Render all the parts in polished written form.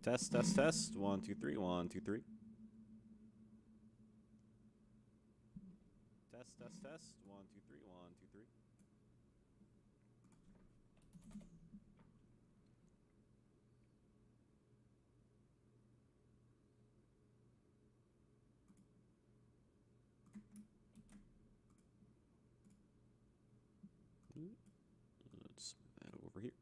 Test, test, test. 1, 2, 3. 1, 2, 3. Test, test, test. 1, 2, 3. 1, 2, 3. Let's move that over here.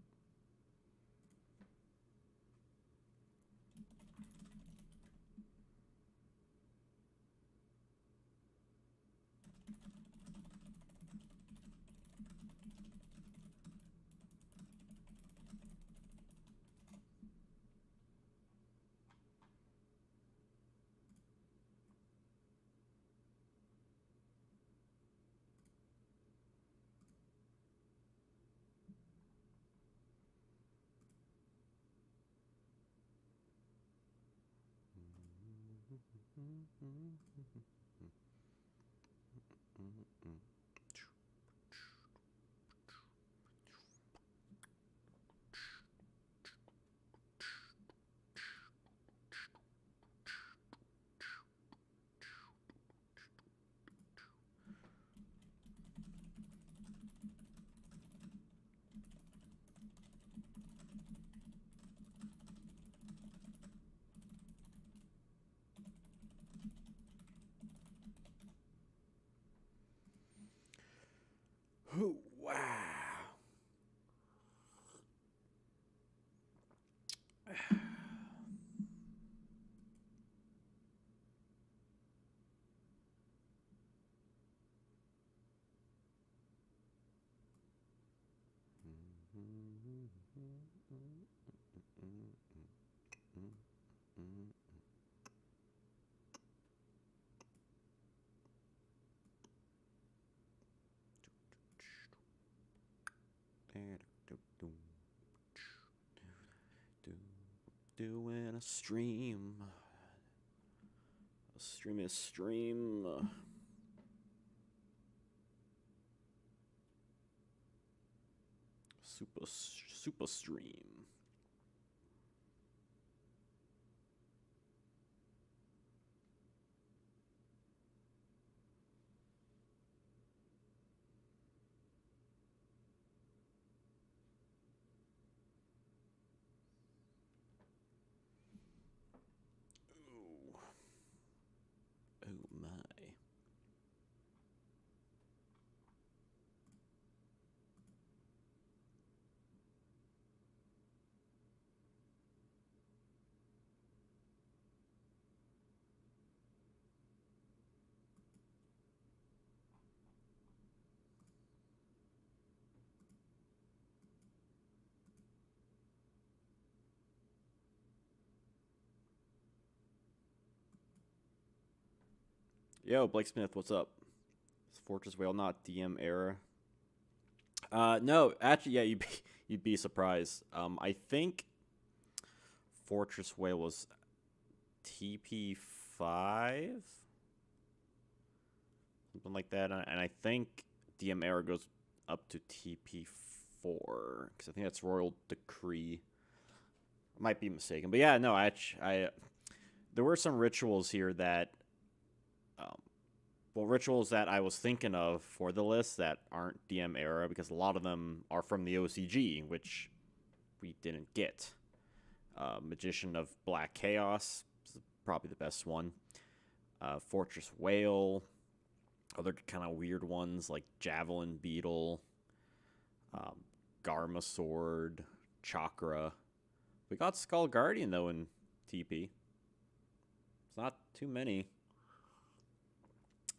Wow. Doing a stream. A stream is stream. Super stream. Ooh. Oh my. Yo, Blake Smith, what's up? It's Fortress Whale, not DM era. No, actually, yeah, you'd be surprised. I think Fortress Whale was TP5, something like that, and I think DM era goes up to TP4 because I think that's Royal Decree. I might be mistaken, but yeah, no, I there were some rituals here that, rituals that I was thinking of for the list that aren't DM era because a lot of them are from the OCG, which we didn't get. Magician of Black Chaos is probably the best one. Fortress Whale. Other kind of weird ones like Javelin Beetle, Garma Sword, Chakra. We got Skull Guardian, though, in TP. It's not too many.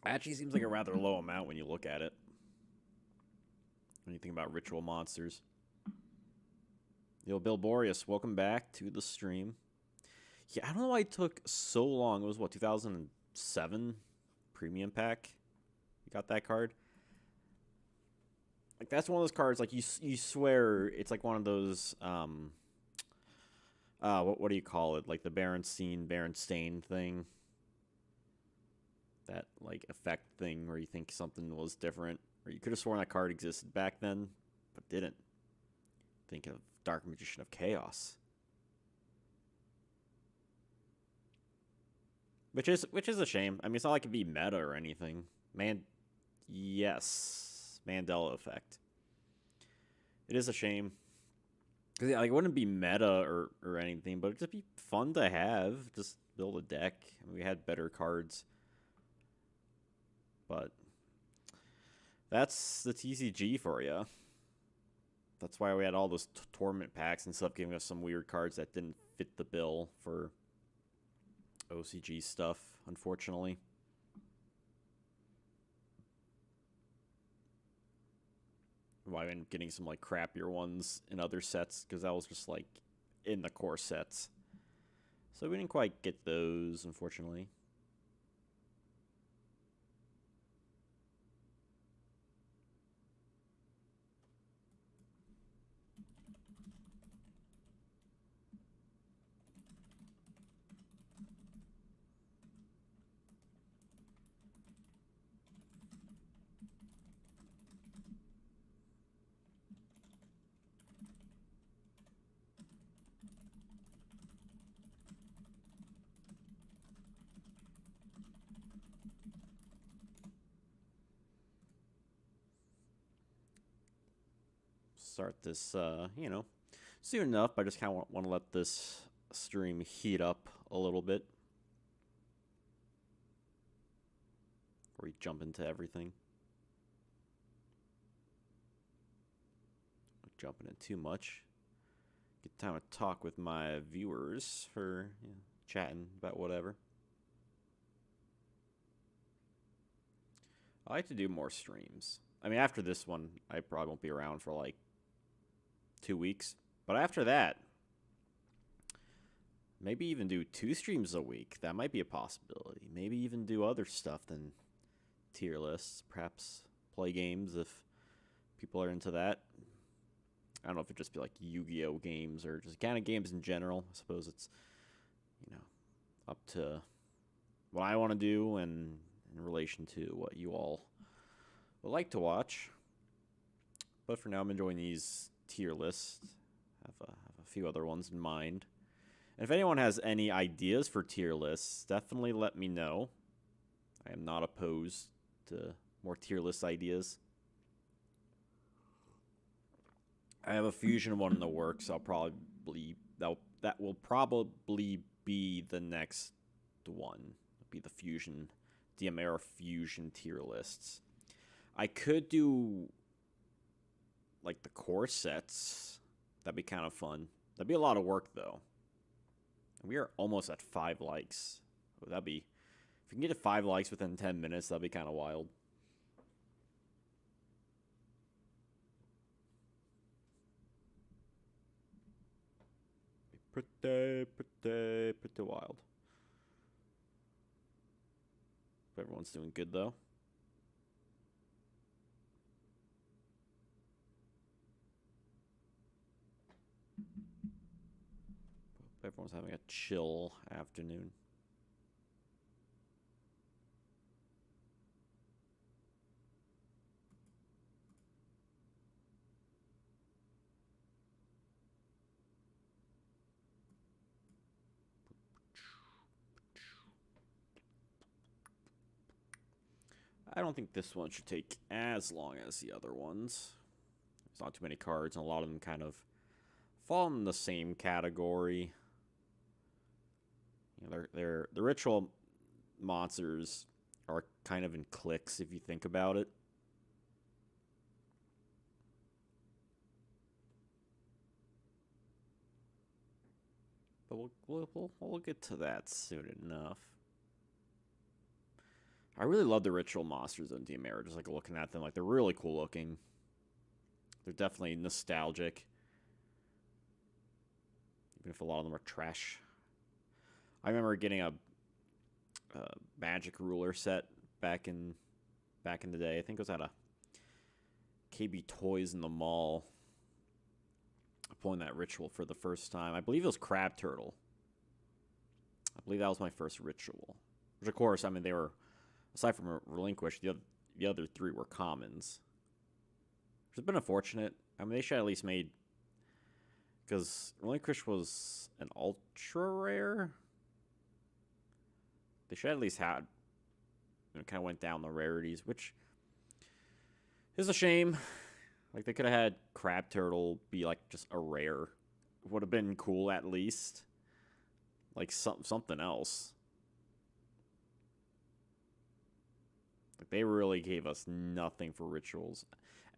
Actually seems like a rather low amount when you look at it. When you think about ritual monsters. Yo, Bill Boreas, welcome back to the stream. Yeah, I don't know why it took so long. It was, what, 2007 premium pack? You got that card? Like, that's one of those cards, like, you swear it's like one of those, what do you call it? Like the Berenstain thing. That, like, effect thing where you think something was different. Or you could have sworn that card existed back then, but didn't. Think of Dark Magician of Chaos. which is a shame. I mean, it's not like it'd be meta or anything. Yes, Mandela effect. It is a shame because yeah, like it wouldn't be meta or anything, but it'd just be fun to have. Just build a deck. I mean, we had better cards, but that's the TCG for you. That's why we had all those tournament packs and stuff, giving us some weird cards that didn't fit the bill for OCG stuff, unfortunately. Why I ended up getting some like crappier ones in other sets because that was just like in the core sets. So we didn't quite get those, unfortunately. Start this, soon enough. I just kind of want to let this stream heat up a little bit. Or we jump into everything. Not jumping in too much. Get time to talk with my viewers for chatting about whatever. I like to do more streams. I mean, after this one, I probably won't be around for like 2 weeks. But after that, maybe even do 2 streams a week. That might be a possibility. Maybe even do other stuff than tier lists. Perhaps play games if people are into that. I don't know if it'd just be like Yu-Gi-Oh games or just kind of games in general. I suppose it's, up to what I want to do and in relation to what you all would like to watch. But for now, I'm enjoying these tier lists. I have a few other ones in mind. And if anyone has any ideas for tier lists, definitely let me know. I am not opposed to more tier list ideas. I have a fusion one in the works. I'll probably that will probably be the next one. It'll be the fusion DM era fusion tier lists. I could do like the core sets. That'd be kind of fun. That'd be a lot of work though. We are almost at 5 likes. That'd be, if you can get to 5 likes within 10 minutes, that'd be kind of wild. Pretty wild. Everyone's doing good though. Everyone's having a chill afternoon. I don't think this one should take as long as the other ones. There's not too many cards, and a lot of them kind of fall in the same category. The ritual monsters are kind of in cliques if you think about it. But we'll get to that soon enough. I really love the ritual monsters in DMR. Just like looking at them, like they're really cool looking. They're definitely nostalgic, even if a lot of them are trash. I remember getting a magic ruler set back in the day. I think it was at a KB Toys in the mall. Pulling that ritual for the first time. I believe it was Crab Turtle. I believe that was my first ritual. Which, of course, I mean, they were, aside from Relinquish, the other 3 were commons. Which has been unfortunate. I mean, they should at least made, because Relinquish was an ultra rare. They should at least had, kind of went down the rarities, which is a shame. Like, they could have had Crab Turtle be, like, just a rare. Would have been cool, at least. Like, something else. Like, they really gave us nothing for rituals.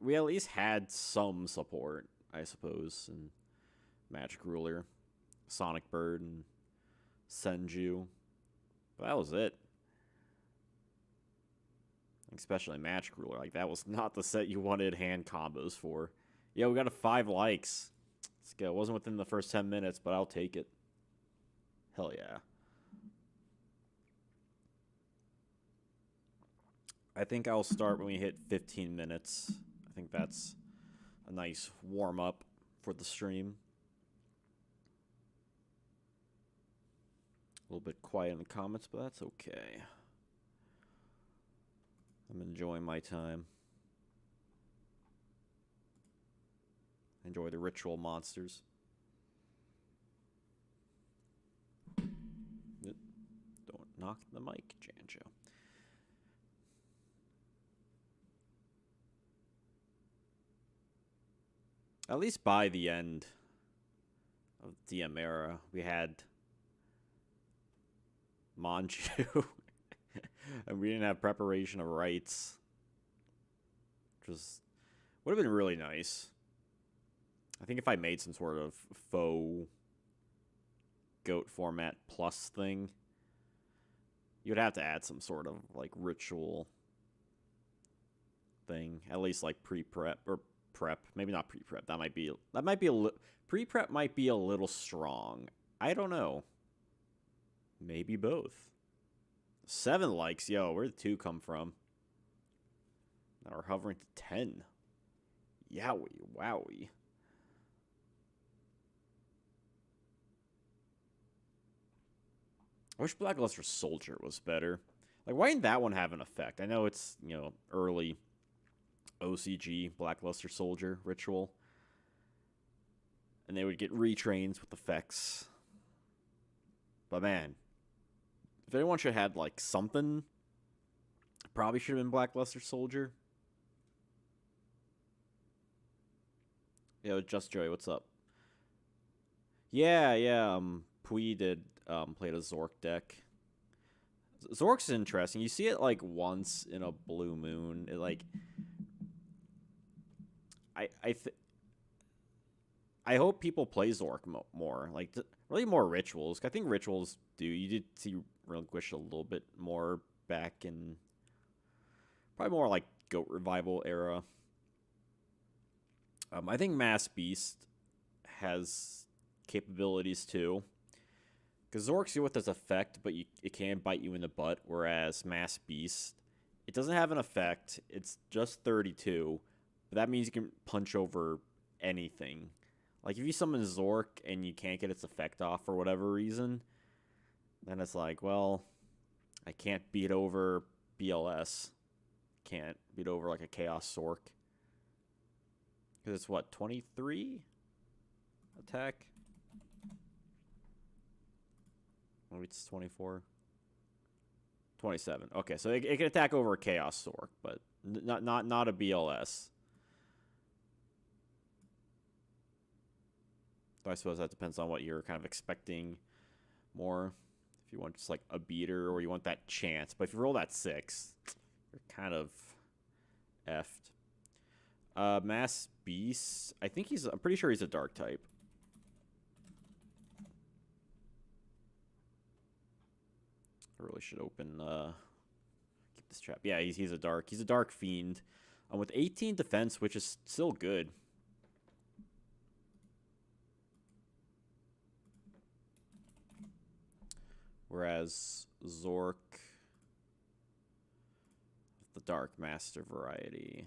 We at least had some support, I suppose, in Magic Ruler, Sonic Bird, and Senju. But that was it. Especially Magic Ruler. Like, that was not the set you wanted hand combos for. Yeah, we got a 5 likes. Let's go. It wasn't within the first 10 minutes, but I'll take it. Hell yeah. I think I'll start when we hit 15 minutes. I think that's a nice warm-up for the stream. A little bit quiet in the comments, but that's okay. I'm enjoying my time. Enjoy the ritual monsters. Don't knock the mic, Janjo. At least by the end of DM era, we had Manju. And we didn't have preparation of rights. Which would have been really nice. I think if I made some sort of faux GOAT format plus thing, you'd have to add some sort of like ritual thing. At least like pre-prep or prep. Maybe not pre-prep. That might be pre-prep might be a little strong. I don't know. Maybe both. 7 likes, yo, where'd 2 come from? Now we're hovering to 10. Yowie, wowie. I wish Blackluster Soldier was better. Like, why didn't that one have an effect? I know it's, early OCG Blackluster Soldier ritual. And they would get retrains with effects. But man, if anyone should have had, like, something, probably should have been Blackluster Soldier. Yo, Just Joy, what's up? Yeah, Pui did played a Zork deck. Zork's interesting. You see it, like, once in a blue moon. It, like... I hope people play Zork more. Like, really more rituals. I think rituals do. You did see Relinquish a little bit more back in probably more like GOAT Revival era. I think Mass Beast has capabilities too. Because Zork's good with its effect, but it can bite you in the butt. Whereas Mass Beast, it doesn't have an effect. It's just 32. But that means you can punch over anything. Like, if you summon Zork and you can't get its effect off for whatever reason, then it's like, well, I can't beat over BLS. Can't beat over, like, a Chaos Zork. Because it's, what, 23 attack? Maybe it's 24. 27. Okay, so it can attack over a Chaos Zork, but not a BLS. So I suppose that depends on what you're kind of expecting more. If you want just like a beater or you want that chance. But if you roll that 6, you're kind of effed. Mass Beast, I'm pretty sure he's a dark type. I really should open, keep this trap. Yeah, he's a dark fiend. With 18 defense, which is still good. Whereas Zork, the Dark Master variety,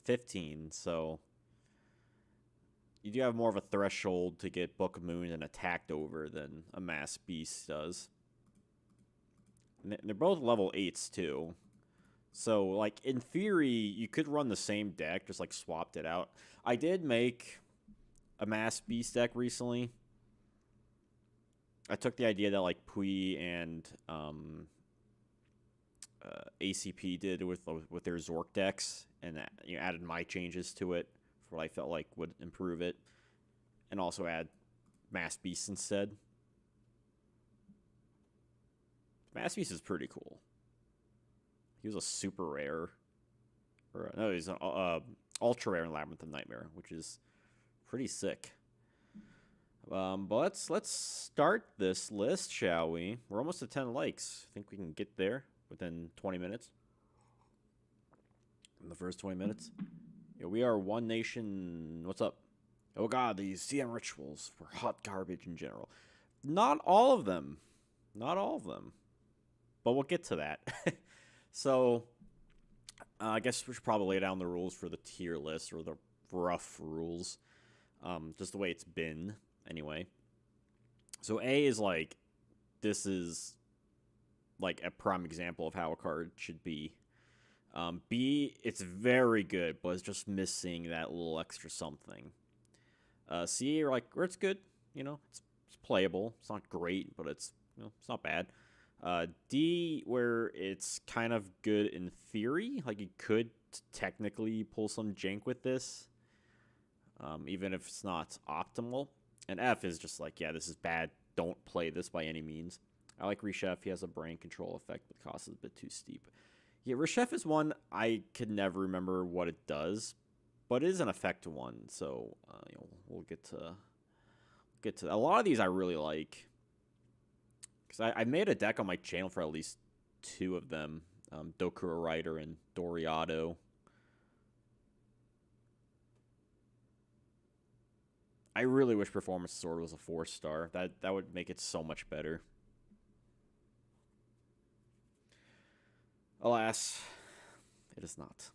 15. So you do have more of a threshold to get Book of Moon and attacked over than a Mass Beast does. And they're both level 8s too. So, like, in theory, you could run the same deck, just, like, swapped it out. I did make a Mass Beast deck recently. I took the idea that like Pui and ACP did with their Zork decks, and added my changes to it for what I felt like would improve it, and also add Mass Beast instead. Mass Beast is pretty cool. He was a super rare, or no, he's an ultra rare in Labyrinth of Nightmare, which is pretty sick. But let's start this list, shall we? We're almost at 10 likes. I think we can get there within 20 minutes. In the first 20 minutes. Yeah, we are One Nation. What's up? Oh god, these CM rituals were hot garbage in general. Not all of them. Not all of them. But we'll get to that. So, I guess we should probably lay down the rules for the tier list, or the rough rules. Just the way it's been, anyway. So A is like, this is like a prime example of how a card should be. B, it's very good, but it's just missing that little extra something. C, like, where it's good, it's playable. It's not great, but it's it's not bad. D, where it's kind of good in theory, like you could technically pull some jank with this, even if it's not optimal. And F is just like, yeah, this is bad. Don't play this by any means. I like Reshef. He has a brain control effect, but cost is a bit too steep. Yeah, Reshef is one I could never remember what it does, but it is an effect one, so we'll get to a lot of these I really like. Because I made a deck on my channel for at least 2 of them, Dokuro Rider and Doriado. I really wish Performance Sword was a 4-star. That would make it so much better. Alas, it is not.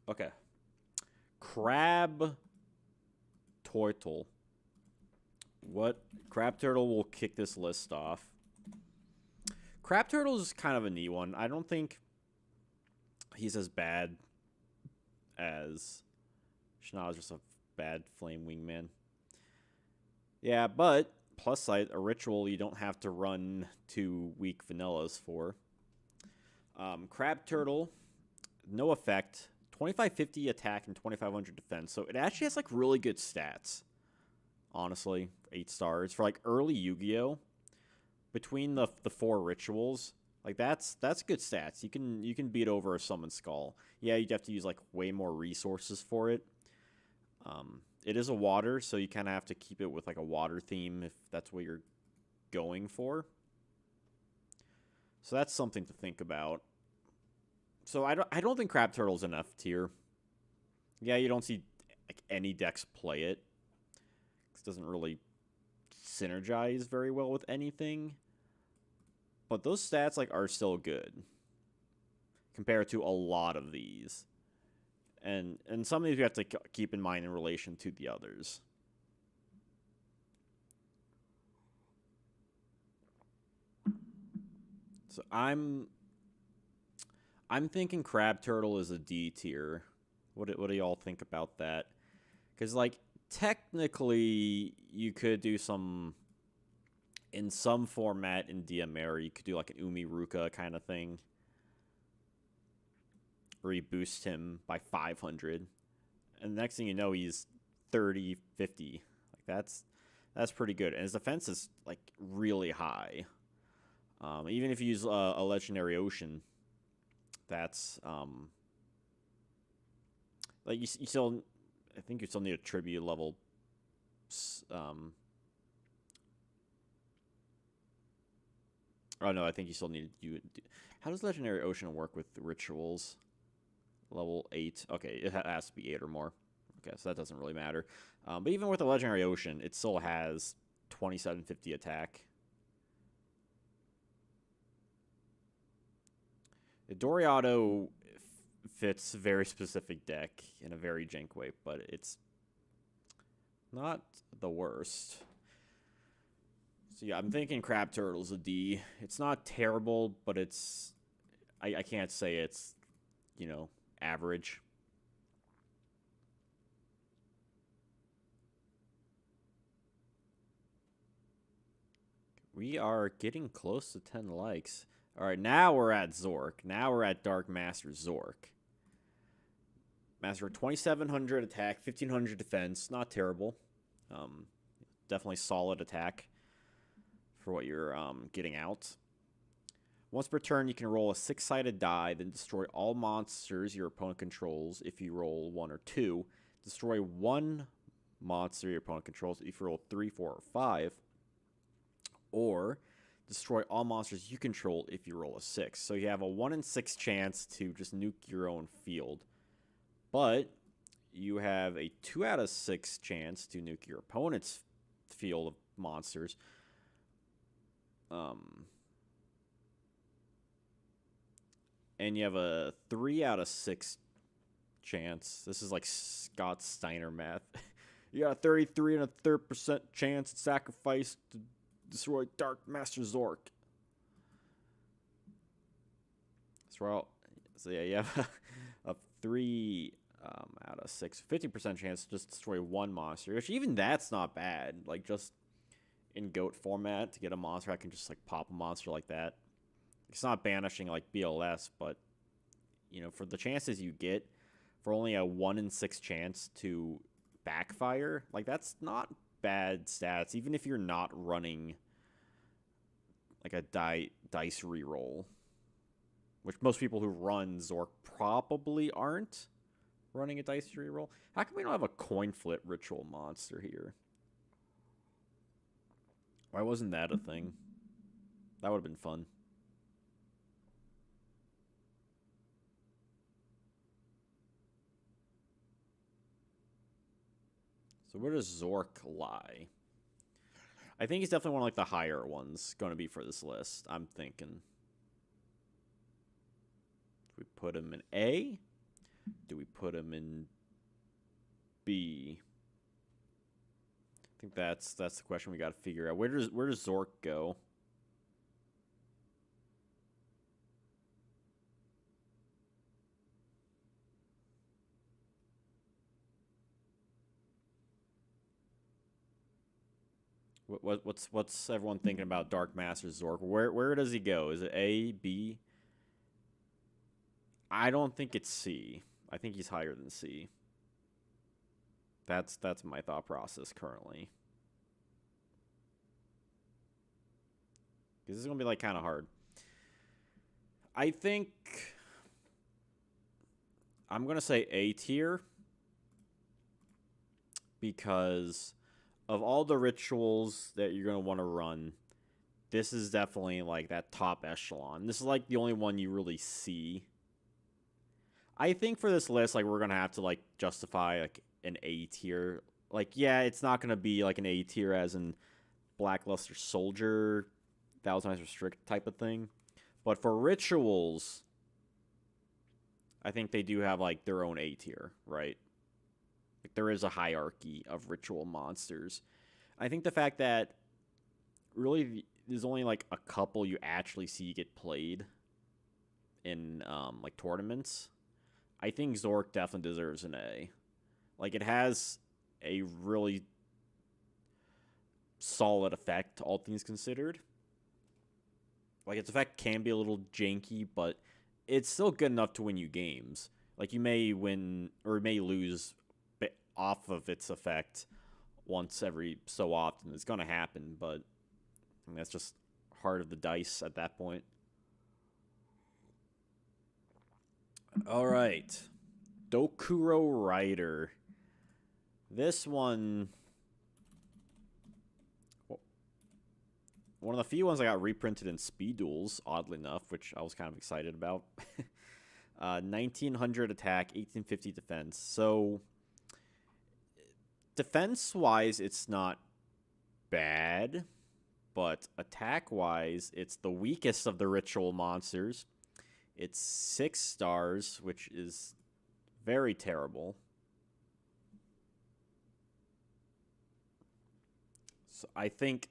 Okay. Crab Turtle. What? Crab Turtle will kick this list off. Crab Turtle is kind of a neat one. I don't think he's as bad as Shinada's just a bad Flame Wingman. Yeah, but plus side, a ritual you don't have to run 2 weak vanillas for. Crab Turtle, no effect, 2550 attack and 2500 defense. So it actually has like really good stats. Honestly, 8 stars for like early Yu-Gi-Oh. Between the 4 rituals, like that's good stats. You can beat over a Summon Skull. Yeah, you'd have to use like way more resources for it. It is a water, so you kind of have to keep it with like a water theme if that's what you're going for. So that's something to think about. So I don't think Crab Turtle's an F tier. Yeah, you don't see like any decks play it. It doesn't really synergize very well with anything. But those stats like are still good compared to a lot of these. And some of these you have to keep in mind in relation to the others. So I'm thinking Crab Turtle is a D tier. What do y'all think about that? Because like technically you could do some in some format in DM Era. You could do like an Umi Ruka kind of thing, where you boost him by 500, and the next thing you know, he's 30, 50. Like that's pretty good, and his defense is like really high. Even if you use a Legendary Ocean, that's like you still, I think you still need a tribute level. Oh no, I think you still need you. How does Legendary Ocean work with rituals? Level 8. Okay, it has to be 8 or more. Okay, so that doesn't really matter. But even with the Legendary Ocean, it still has 2750 attack. The Doriado fits a very specific deck in a very jank way, but it's not the worst. So yeah, I'm thinking Crab Turtle's a D. It's not terrible, but it's... I can't say it's, average. We are getting close to 10 likes. All right, now we're at Zork. Now we're at Dark Master Zork. Master 2700 attack, 1500 defense. Not terrible. Definitely solid attack for what you're getting out. Once per turn, you can roll a 6-sided die, then destroy all monsters your opponent controls if you roll 1 or 2. Destroy 1 monster your opponent controls if you roll 3, 4, or 5. Or destroy all monsters you control if you roll a 6. So you have a 1 in 6 chance to just nuke your own field. But you have a 2 out of 6 chance to nuke your opponent's field of monsters. And you have a 3 out of 6 chance. This is like Scott Steiner math. You got a 33 and a third % chance to sacrifice to destroy Dark Master Zork. So yeah, you have a 3 out of 6, 50% chance to just destroy 1 monster. Which even that's not bad. Like just in GOAT format to get a monster, I can just like pop a monster like that. It's not banishing like BLS, but you know, for the chances you get, for only a 1 in 6 chance to backfire, like that's not bad stats, even if you're not running like a dice reroll, which most people who run Zork probably aren't running a dice reroll. How come we don't have a coin flip ritual monster here? Why wasn't that a thing? That would have been fun. So where does Zork lie? I think he's definitely one of like the higher ones going to be for this list. I'm thinking. Do we put him in A? Do we put him in B? I think that's the question we got to figure out. Where does Zork go? What's everyone thinking about Dark Master Zork? Where does he go? Is it A, B? I don't think it's C. I think he's higher than C. That's my thought process currently. Because this is gonna be like kind of hard. I think I'm gonna say A tier because of all the rituals that you're going to want to run, this is definitely like that top echelon. This is like the only one you really see. I think for this list, like we're going to have to like justify like an A tier. Like, yeah, it's not going to be like an A tier as in Blackluster Soldier, Thousand Eyes Restrict type of thing. But for rituals, I think they do have like their own A tier, right? Like there is a hierarchy of ritual monsters. I think the fact that really there's only like a couple you actually see get played in like tournaments. I think Zork definitely deserves an A. Like it has a really solid effect, all things considered. Like its effect can be a little janky, but it's still good enough to win you games. Like you may win or may lose off of its effect once every so often. It's going to happen, but I mean, that's just heart of the dice at that point. All right. Dokuro Rider. This one of the few ones I got reprinted in Speed Duels, oddly enough, which I was kind of excited about. 1900 attack, 1850 defense. So defense-wise, it's not bad, but attack-wise, it's the weakest of the ritual monsters. It's 6 stars, which is very terrible. So I think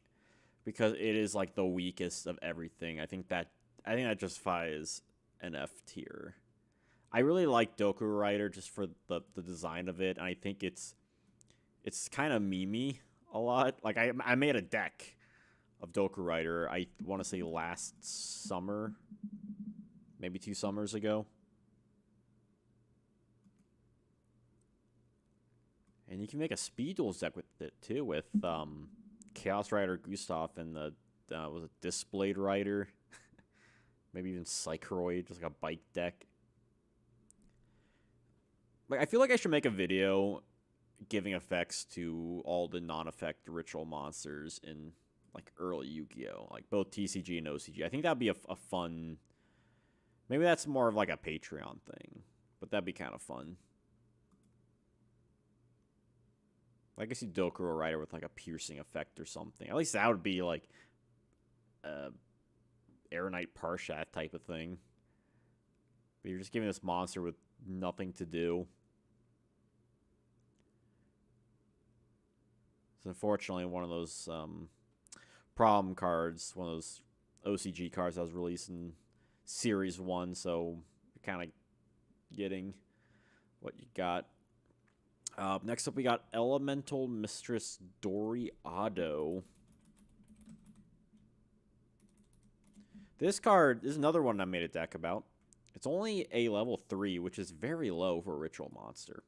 because it is like the weakest of everything, I think that justifies an F tier. I really like Dokuro Rider just for the design of it, and I think it's kind of memey a lot. Like I made a deck of Doku Rider, I want to say last summer, maybe 2 summers ago. And you can make a Speed Duels deck with it too, with Chaos Rider Gustav and the was it Displayed Rider, maybe even Psychroid, just like a bike deck. Like I feel like I should make a video giving effects to all the non-effect ritual monsters in like early Yu-Gi-Oh, like both TCG and OCG. I think that'd be a fun. Maybe that's more of like a Patreon thing, but that'd be kind of fun. I guess you Doku a Rider with like a piercing effect or something. At least that would be like Air Knight Parshat type of thing. But you're just giving this monster with nothing to do. It's unfortunately one of those problem cards, one of those OCG cards that was released in Series 1, so you're kind of getting what you got. Next up, we got Elemental Mistress Doriado. This card is another one I made a deck about. It's only a level 3, which is very low for a ritual monster.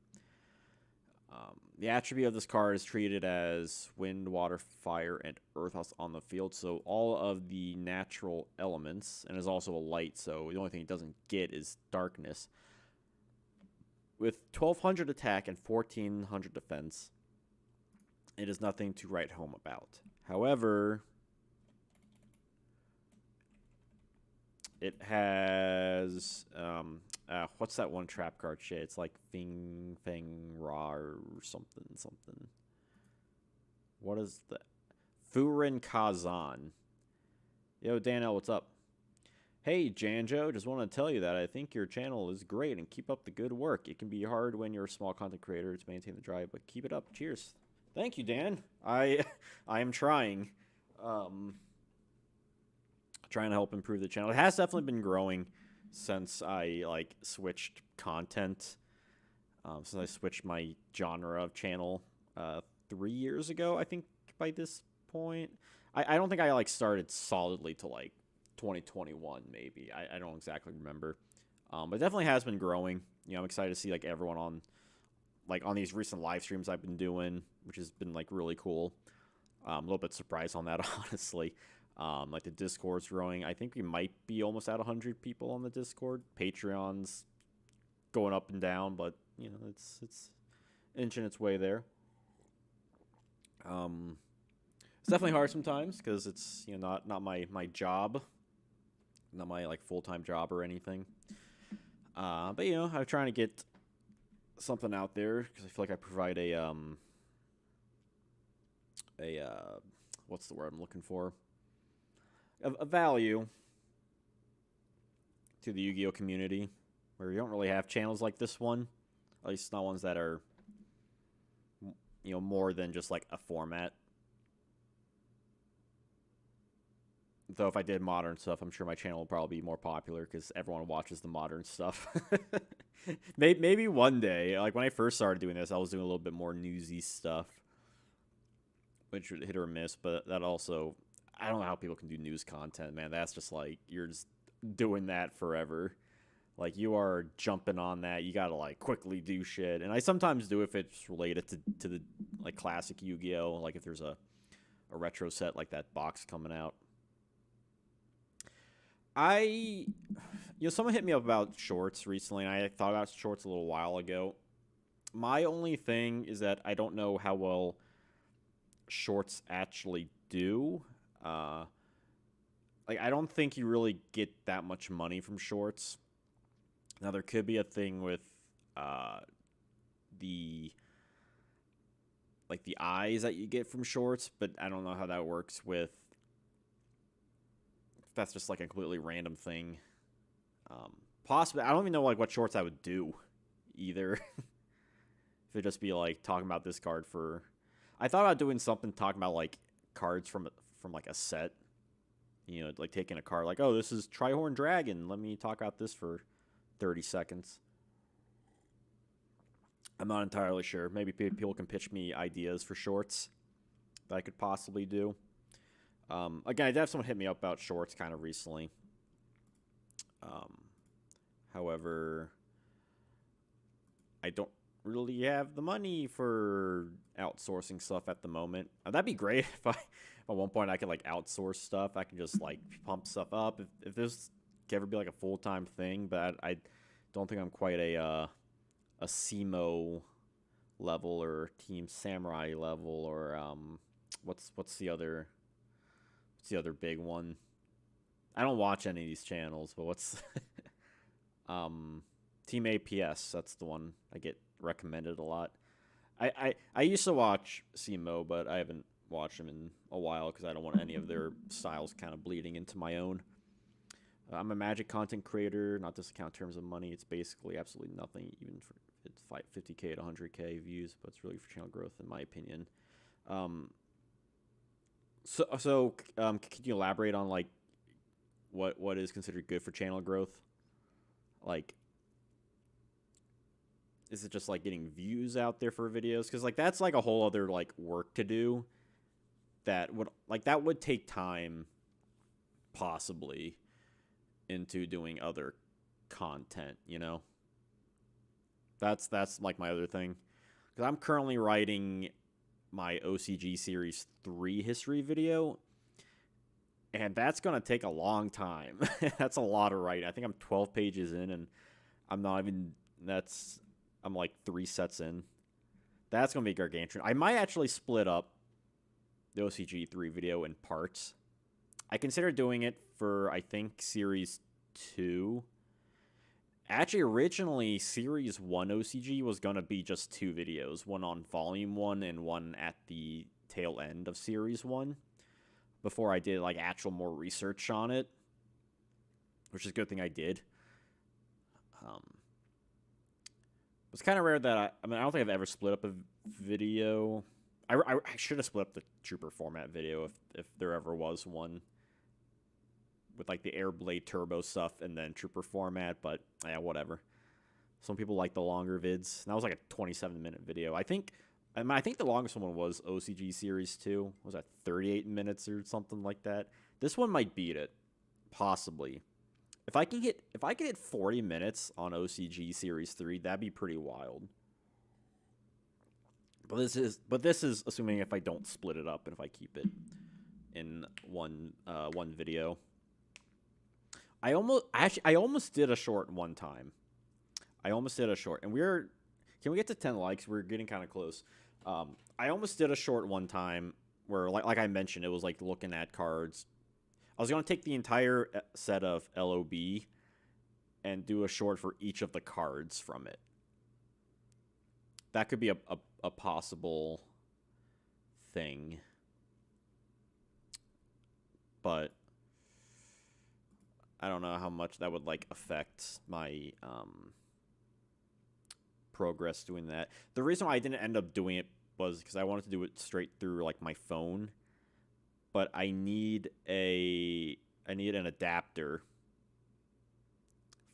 The attribute of this card is treated as wind, water, fire, and earth on the field. So all of the natural elements, and is also a light, so the only thing it doesn't get is darkness. With 1200 attack and 1400 defense, it is nothing to write home about. However, it has what's that one trap card shit? It's like Fing Feng Ra or something. What is that? Furin Kazan. Yo, Daniel, what's up? Hey, Janjo, just want to tell you that I think your channel is great and keep up the good work. It can be hard when you're a small content creator to maintain the drive, but keep it up. Cheers. Thank you, Dan. I am trying. Trying to help improve the channel. It has definitely been growing since I like switched content. Since I switched my genre of channel 3 years ago, I think by this point. I don't think I like started solidly to like 2021 maybe. I don't exactly remember. But it definitely has been growing. You know, I'm excited to see like everyone on these recent live streams I've been doing, which has been like really cool. A little bit surprised on that, honestly. Like the Discord's growing. I think we might be almost at 100 people on the Discord. Patreon's going up and down, but you know, it's inching its way there. It's definitely hard sometimes because it's, you know, not my job, not my like full-time job or anything. But you know, I'm trying to get something out there because I feel like I provide a what's the word I'm looking for? A value to the Yu-Gi-Oh community, where you don't really have channels like this one, at least not ones that are, you know, more than just like a format. Though if I did modern stuff, I'm sure my channel would probably be more popular because everyone watches the modern stuff. Maybe one day, like when I first started doing this, I was doing a little bit more newsy stuff, which would hit or miss, but that also, I don't know how people can do news content, man. That's just like, you're just doing that forever. Like, you are jumping on that. You gotta, like, quickly do shit. And I sometimes do if it's related to the, like, classic Yu-Gi-Oh! Like, if there's a retro set like that box coming out. You know, someone hit me up about shorts recently, and I thought about shorts a little while ago. My only thing is that I don't know how well shorts actually do. Like, I don't think you really get that much money from shorts. Now, there could be a thing with the eyes that you get from shorts, but I don't know how that works with, if that's just like a completely random thing. Possibly, I don't even know like what shorts I would do either. If it'd just be like talking about this card for, I thought about doing something talking about like cards from like a set. You know, like taking a card like, oh, this is Trihorn Dragon. Let me talk about this for 30 seconds. I'm not entirely sure. Maybe people can pitch me ideas for shorts that I could possibly do. Again, I did have someone hit me up about shorts kind of recently. Um, However, I don't really have the money for outsourcing stuff at the moment. That'd be great if I, at one point, I could like outsource stuff. I can just like pump stuff up. If this could ever be like a full time thing, but I don't think I'm quite a SEMO level or Team Samurai level or what's the other big one? I don't watch any of these channels, but what's um Team APS? That's the one I get recommended a lot. I used to watch SEMO, but I haven't watched them in a while because I don't want any of their styles kind of bleeding into my own. I'm a Magic content creator, not just count terms of money. It's basically absolutely nothing, even for it's 50K to 100K views, but it's really for channel growth, in my opinion. Um, can you elaborate on like what is considered good for channel growth? Like, is it just like getting views out there for videos? Because like that's like a whole other like work to do. That would take time, possibly, into doing other content. You know, that's like my other thing. Because I'm currently writing my OCG Series 3 history video, and that's going to take a long time. That's a lot of writing. I think I'm 12 pages in, and I'm not even, I'm like 3 sets in. That's going to be gargantuan. I might actually split up the OCG 3 video in parts. I consider doing it for, I think, Series 2. Actually, originally, Series 1 OCG was going to be just 2 videos. One on Volume 1 and one at the tail end of Series 1. Before I did, like, actual more research on it. Which is a good thing I did. It's kind of rare that I don't think I've ever split up a video. I should have split up the Trooper format video if there ever was one. With like the Airblade Turbo stuff and then Trooper format, but yeah, whatever. Some people like the longer vids. And that was like a 27-minute video. I think the longest one was OCG Series 2. Was that 38 minutes or something like that? This one might beat it, possibly. If I can hit 40 minutes on OCG Series 3, that'd be pretty wild. But this is assuming if I don't split it up and if I keep it in one video. I almost did a short one time. And can we get to 10 likes? We're getting kind of close. I almost did a short one time where, like I mentioned, it was like looking at cards. I was going to take the entire set of LOB and do a short for each of the cards from it. That could be a possible thing. But I don't know how much that would like affect my progress doing that. The reason why I didn't end up doing it was because I wanted to do it straight through like my phone, but I need an adapter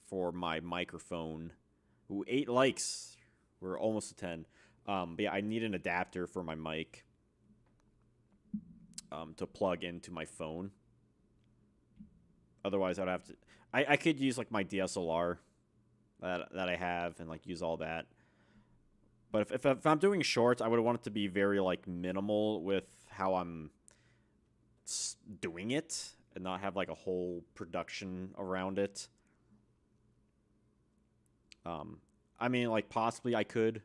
for my microphone. Ooh, 8 likes. We're almost to 10. But yeah, I need an adapter for my mic to plug into my phone. Otherwise, I'd have to. I could use like my DSLR that I have and like use all that. But if I'm doing shorts, I would want it to be very like minimal with how I'm doing it and not have like a whole production around it. I mean, like possibly I could.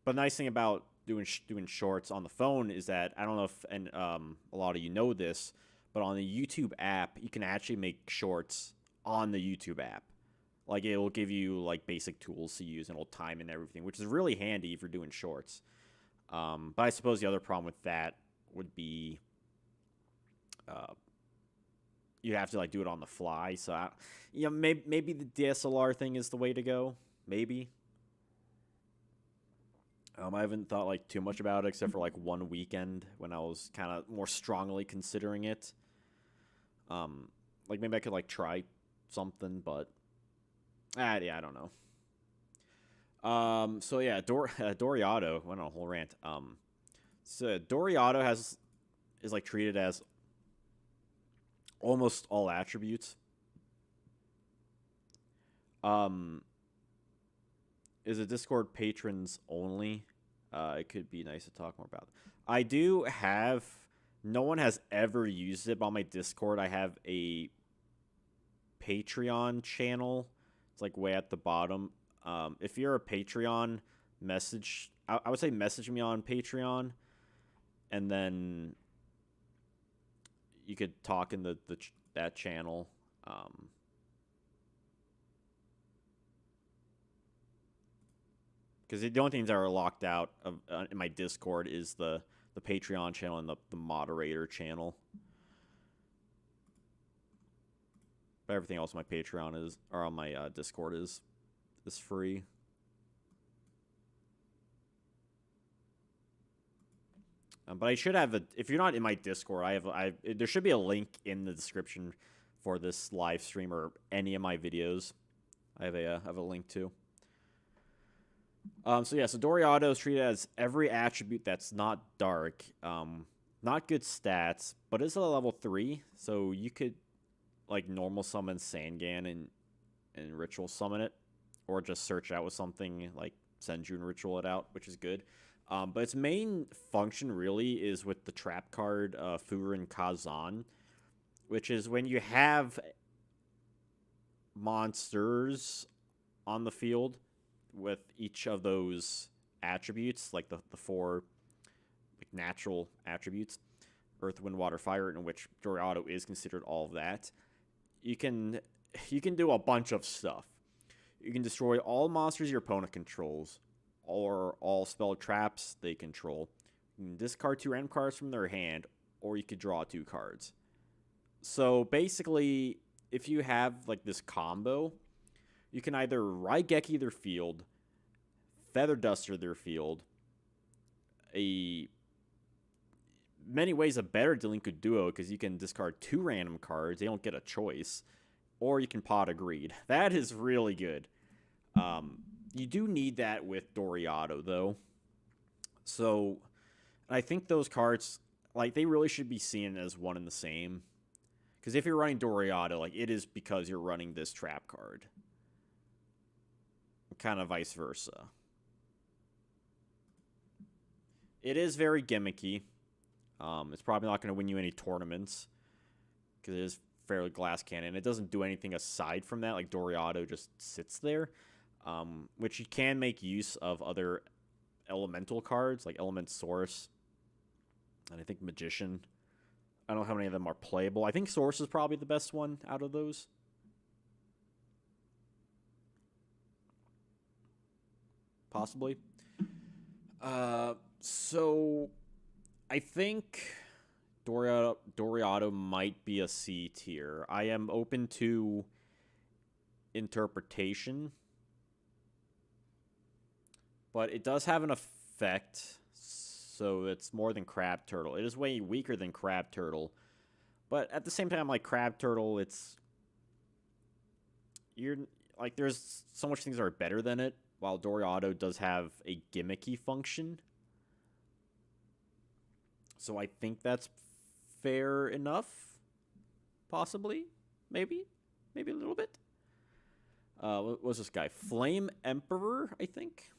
But the nice thing about doing shorts on the phone is that I don't know if a lot of you know this. But on the YouTube app, you can actually make shorts on the YouTube app. Like, it will give you, like, basic tools to use, and it'll time and everything, which is really handy if you're doing shorts. But I suppose the other problem with that would be you'd have to, like, do it on the fly. So, maybe the DSLR thing is the way to go. Maybe. I haven't thought, like, too much about it, except for, like, one weekend when I was kind of more strongly considering it. Like maybe I could like try something, but yeah, I don't know. So yeah, Doriato went on a whole rant. So Doriato has is like treated as almost all attributes. Is a Discord patrons only. It could be nice to talk more about. I do have. No one has ever used it, but on my Discord, I have a Patreon channel. It's like way at the bottom. If you're a Patreon, I would say message me on Patreon, and then you could talk in that channel. Because the only things that are locked out in my Discord is the Patreon channel and the moderator channel. But everything else on my Patreon on my Discord is free. But I should have if you're not in my Discord, there should be a link in the description for this live stream or any of my videos. I have a link to. So Doriado is treated as every attribute that's not dark. Not good stats, but it's a level 3, so you could like normal summon Sangan and ritual summon it, or just search out with something like Senju and ritual it out, which is good. But its main function really is with the trap card Furin Kazan, which is when you have monsters on the field with each of those attributes, like the 4 like natural attributes, Earth, Wind, Water, Fire, in which Doriado is considered all of that. You can do a bunch of stuff. You can destroy all monsters your opponent controls, or all spell traps they control. You can discard 2 random cards from their hand, or you could draw 2 cards. So basically, if you have like this combo, you can either Raigeki their field, Feather Duster their field, many ways a better Delinquent Duo, because you can discard 2 random cards, they don't get a choice, or you can Pot of Greed. That is really good. You do need that with Doriado, though. So, I think those cards, like, they really should be seen as one and the same. Because if you're running Doriado, like, it is because you're running this trap card. Kind of vice versa. It is very gimmicky. It's probably not going to win you any tournaments, because it is fairly glass cannon. It doesn't do anything aside from that. Like, Doriado just sits there, which you can make use of other elemental cards, like Element Source, and I think Magician. I don't know how many of them are playable. I think Source is probably the best one out of those. Possibly. So I think Doriado might be a C tier. I am open to interpretation, but it does have an effect, so it's more than Crab Turtle. It is way weaker than Crab Turtle, but at the same time, like Crab Turtle, there's so much things that are better than it, while Doriado does have a gimmicky function. So I think that's fair enough. Possibly. Maybe a little bit. What was this guy? Flame Emperor, I think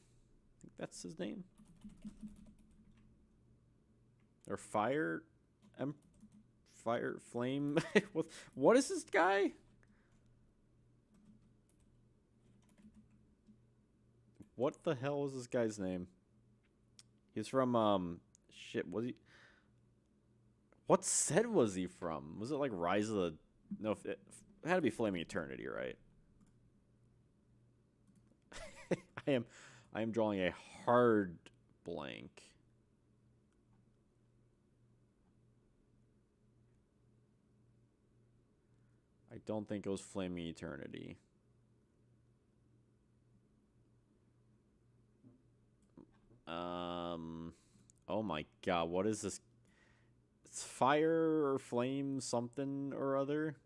that's his name. Or Fire Flame. What is this guy? What the hell is this guy's name? He's from was he? What set was he from? Was it like Rise of the? No, it had to be Flaming Eternity, right? I am drawing a hard blank. I don't think it was Flaming Eternity. Oh my god, what is this? It's Fire or Flame something or other.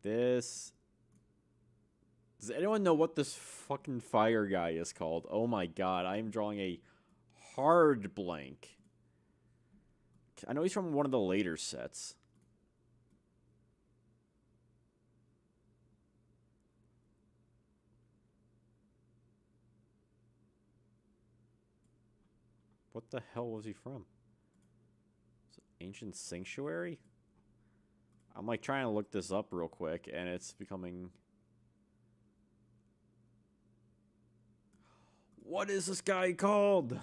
This Does anyone know what this fucking fire guy is called? Oh my god, I am drawing a hard blank. I know he's from one of the later sets. What the hell was he from? Ancient Sanctuary? I'm like trying to look this up real quick, and it's becoming... What is this guy called?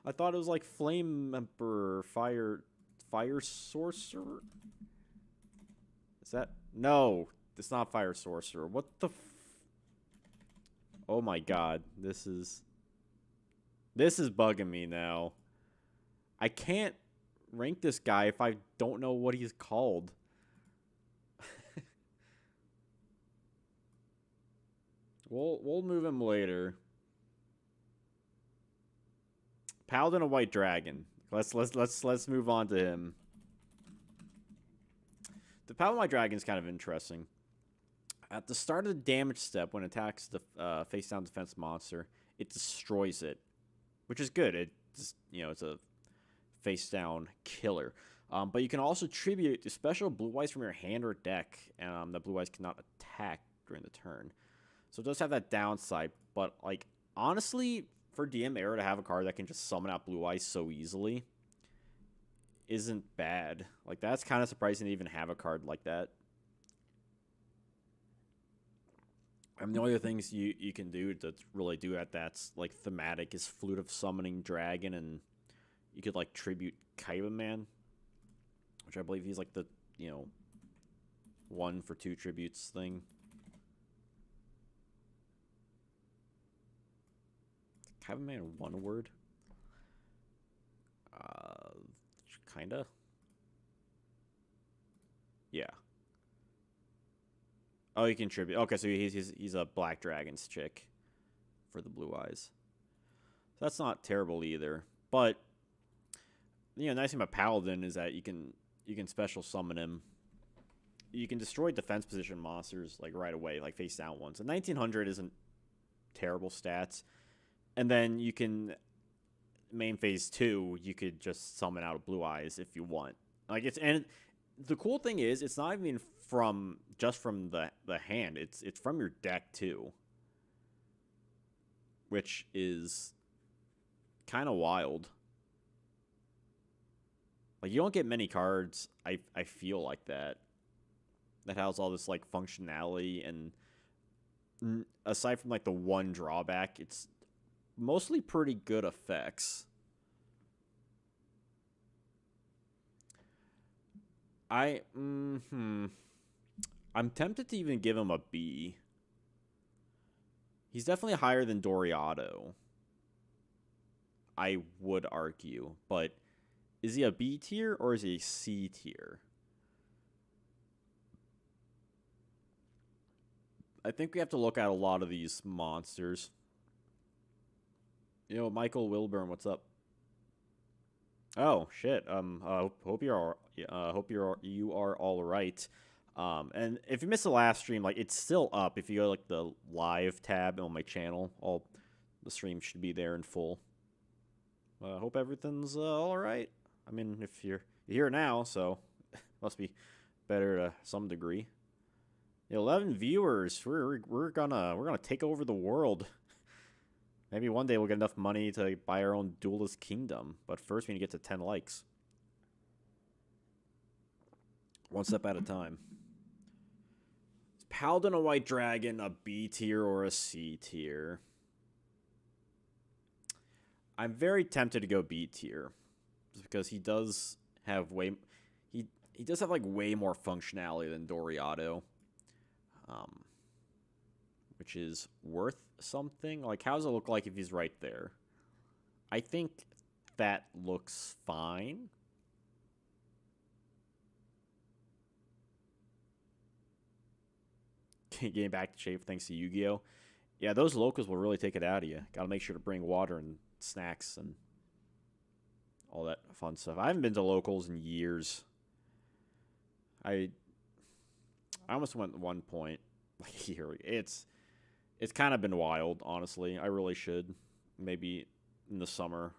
I thought it was like Flame Emperor, Fire Sorcerer? Is that... No, it's not Fire Sorcerer. What the Oh my god, this is bugging me now. I can't rank this guy if I don't know what he's called. We'll move him later. Paladin of White Dragon. Let's move on to him. The Paladin of White Dragon is kind of interesting. At the start of the damage step, when it attacks the face-down defense monster, it destroys it, which is good. It's a face-down killer. But you can also tribute to special blue eyes from your hand or deck, and the blue eyes cannot attack during the turn. So it does have that downside, but like honestly, for DM era to have a card that can just summon out blue eyes so easily isn't bad. Like that's kind of surprising to even have a card like that. And the other things you can do to really do that's like thematic is Flute of Summoning Dragon, and you could like tribute Kaiba Man, which I believe he's like the 1 for 2 tributes thing. Kaiba Man one word? Kinda. Yeah. Oh, you can tribute. Okay, so he's a Black Dragon's chick for the blue eyes. So that's not terrible either. But nice thing about Paladin is that you can special summon him. You can destroy defense position monsters like right away, like face down ones. And 1900 isn't terrible stats. And then you can main phase 2, you could just summon out blue eyes if you want. And the cool thing is it's not even from the hand. It's from your deck too, which is kind of wild. Like you don't get many cards I feel like that has all this like functionality, and aside from like the one drawback, it's mostly pretty good effects. I'm tempted to even give him a B. He's definitely higher than Doriado, I would argue, but is he a B tier or is he a C tier? I think we have to look at a lot of these monsters. Michael Wilburn, what's up? Oh shit. Hope you are all right. And if you missed the last stream, like it's still up. If you go to, like the live tab on my channel, the stream should be there in full. Hope everything's all right. I mean, if you're here now, so must be better to some degree. 11 viewers. We're gonna take over the world. Maybe one day we'll get enough money to buy our own Duelist Kingdom. But first we need to get to 10 likes. One step at a time. Is Paladin of White Dragon a B tier or a C tier? I'm very tempted to go B tier. Just because he does have he does have like way more functionality than Doriado. Which is worth something. Like, how does it look like if he's right there? I think that looks fine. Getting back to shape thanks to Yugioh. Yeah, those locals will really take it out of you. Gotta make sure to bring water and snacks and all that fun stuff. I haven't been to locals in years. I almost went at one point. like here. It's kind of been wild, honestly. I really should maybe in the summer.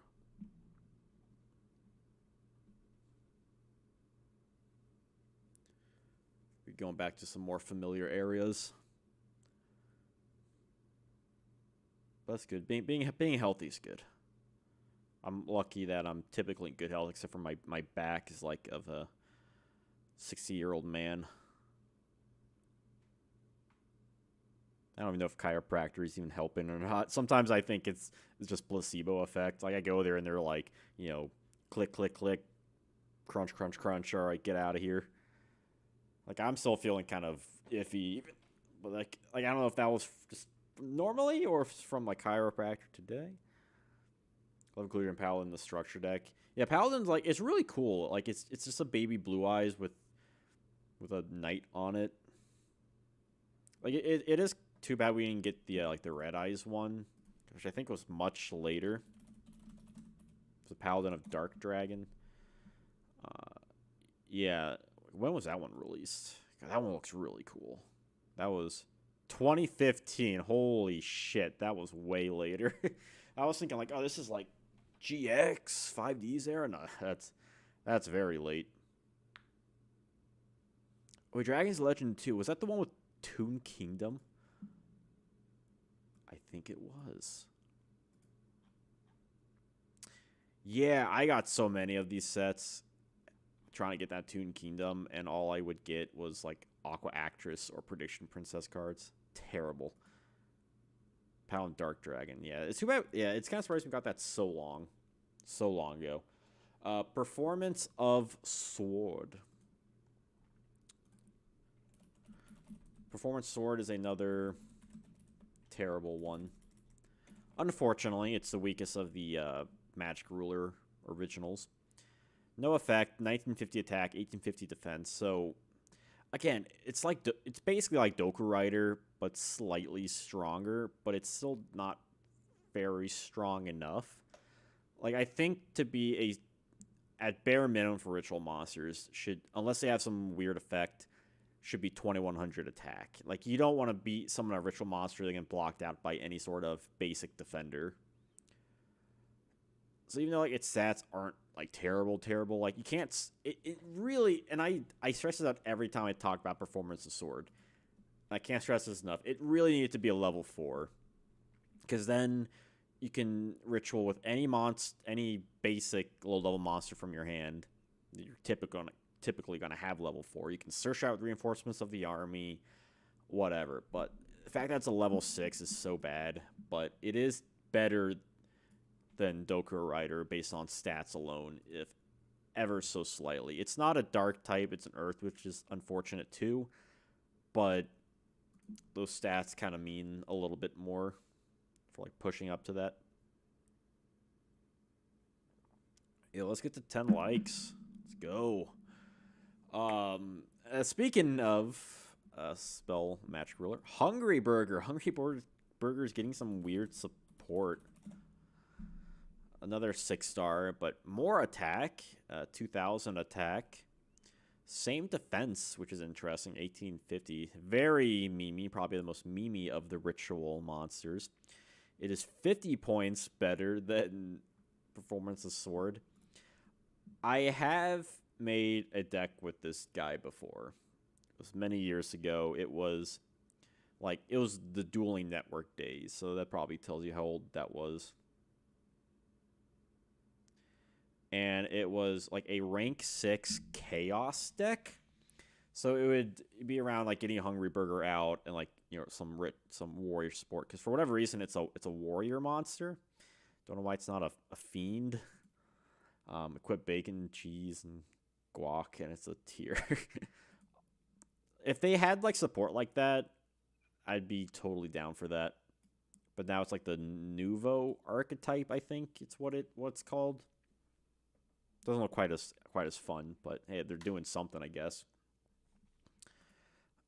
We're going back to some more familiar areas. But that's good. Being healthy is good. I'm lucky that I'm typically in good health, except for my back is like of a 60-year-old man. I don't even know if chiropractor is even helping or not. Sometimes I think it's just placebo effect. Like I go there and they're like, click, click, click, crunch, crunch, crunch. All right, get out of here. Like I'm still feeling kind of iffy, but like I don't know if that was just normally or if it's from like chiropractor today. Love including Paladin in the structure deck. Yeah, Paladin's like it's really cool. Like it's just a baby blue eyes with a knight on it. Like it is too bad we didn't get the like the red eyes one, which I think was much later. It's the Paladin of Dark Dragon. Yeah, when was that one released? God, that one looks really cool. That was 2015. Holy shit, that was way later. I was thinking like, oh, this is like GX 5Ds era. No, that's very late. Wait, Dragon's Legend 2, was that the one with Toon Kingdom? I think it was. Yeah, I got so many of these sets trying to get that Toon Kingdom, and all I would get was like Aqua Actress or Prediction Princess cards. Terrible. Paladin Dark Dragon. Yeah, it's too bad. Yeah, it's kind of surprising we got that so long ago. Performance of Sword. Performance Sword is another terrible one. Unfortunately, it's the weakest of the Magic Ruler originals. No effect, 1950 attack, 1850 defense. So, again, it's basically like Doku Rider, but slightly stronger. But it's still not very strong enough. Like I think to be at bare minimum for ritual monsters should, unless they have some weird effect, should be 2100 attack. Like you don't want to beat summon a ritual monster that get blocked out by any sort of basic defender. So even though like its stats aren't like terrible, like you can't. It really, and I stress this out every time I talk about Performance of Sword. I can't stress this enough. It really needed to be a level 4, because then you can ritual with any basic low level monster from your hand. You're typically going to have level 4. You can search out reinforcements of the army, whatever. But the fact that it's a level 6 is so bad. But it is better than Doku Rider based on stats alone, if ever so slightly. It's not a dark type, it's an earth, which is unfortunate too. But those stats kind of mean a little bit more for like pushing up to that. Yeah, let's get to 10 likes. Let's go. Speaking of spell Magic Ruler, Hungry Burger. Burger is getting some weird support. Another 6-star, but more attack. 2000 attack. Same defense, which is interesting. 1850. Very memey. Probably the most memey of the ritual monsters. It is 50 points better than Performance of Sword. I have made a deck with this guy before. It was many years ago. It was the Dueling Network days, so that probably tells you how old that was. And it was like a rank 6 chaos deck. So it would be around like getting a Hungry Burger out and like, some warrior support, because for whatever reason it's a warrior monster. Don't know why it's not a fiend. Equip bacon, cheese, and guac, and it's a tier. If they had like support like that, I'd be totally down for that. But now it's like the Nouveau archetype, I think it's what's called. Doesn't look quite as fun, but hey, they're doing something, I guess.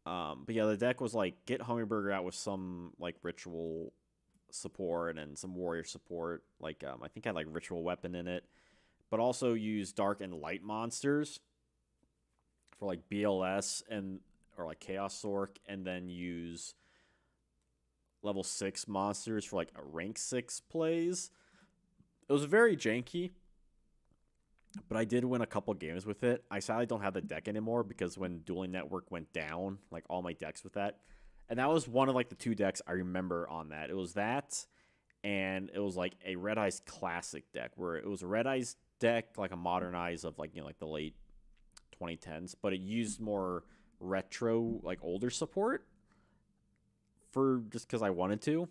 But yeah, the deck was like get Hungry Burger out with some like ritual support and some warrior support. Like I think I had like ritual weapon in it, but also use dark and light monsters for like BLS or like Chaos Sork, and then use level 6 monsters for like a rank 6 plays. It was very janky, but I did win a couple games with it. I sadly don't have the deck anymore because when Dueling Network went down, like all my decks with that. And that was one of like the 2 decks I remember on that. It was that, and it was like a Red Eyes Classic deck where it was a Red Eyes deck, like a modernized of like, like the late 2010s, but it used more retro, like older support for just because I wanted to.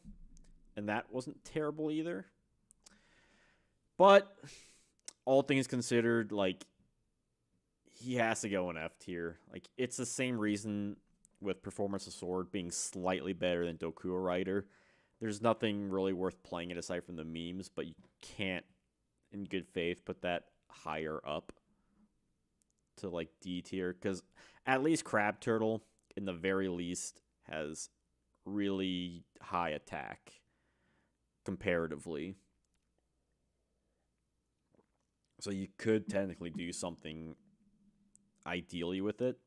And that wasn't terrible either. But all things considered, like, he has to go in F tier. Like, it's the same reason with Performance of Sword being slightly better than Dokuo Rider. There's nothing really worth playing it aside from the memes, but you can't, in good faith, put that higher up to, like, D tier. Because at least Crab Turtle, in the very least, has really high attack comparatively. So you could technically do something ideally with it.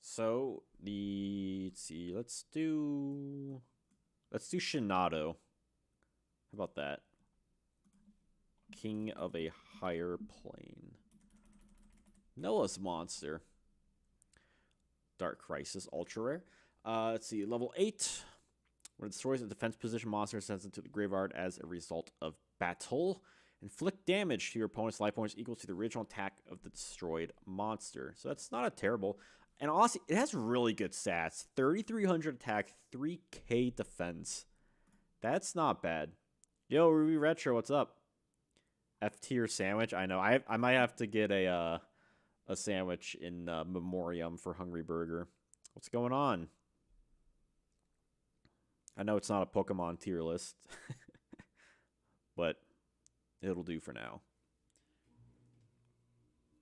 So let's see, let's do Shinado. How about that? King of a Higher Plane. Noah's Monster. Dark Crisis, ultra rare. Let's see, level 8. When it destroys a defense position monster, sends it to the graveyard as a result of battle. Inflict damage to your opponent's life points equal to the original attack of the destroyed monster. So that's not a terrible. And honestly, it has really good stats. 3,300 attack, 3k defense. That's not bad. Yo, Ruby Retro, what's up? F tier sandwich. I know. I might have to get a sandwich in memoriam for Hungry Burger. What's going on? I know it's not a Pokemon tier list, but it'll do for now.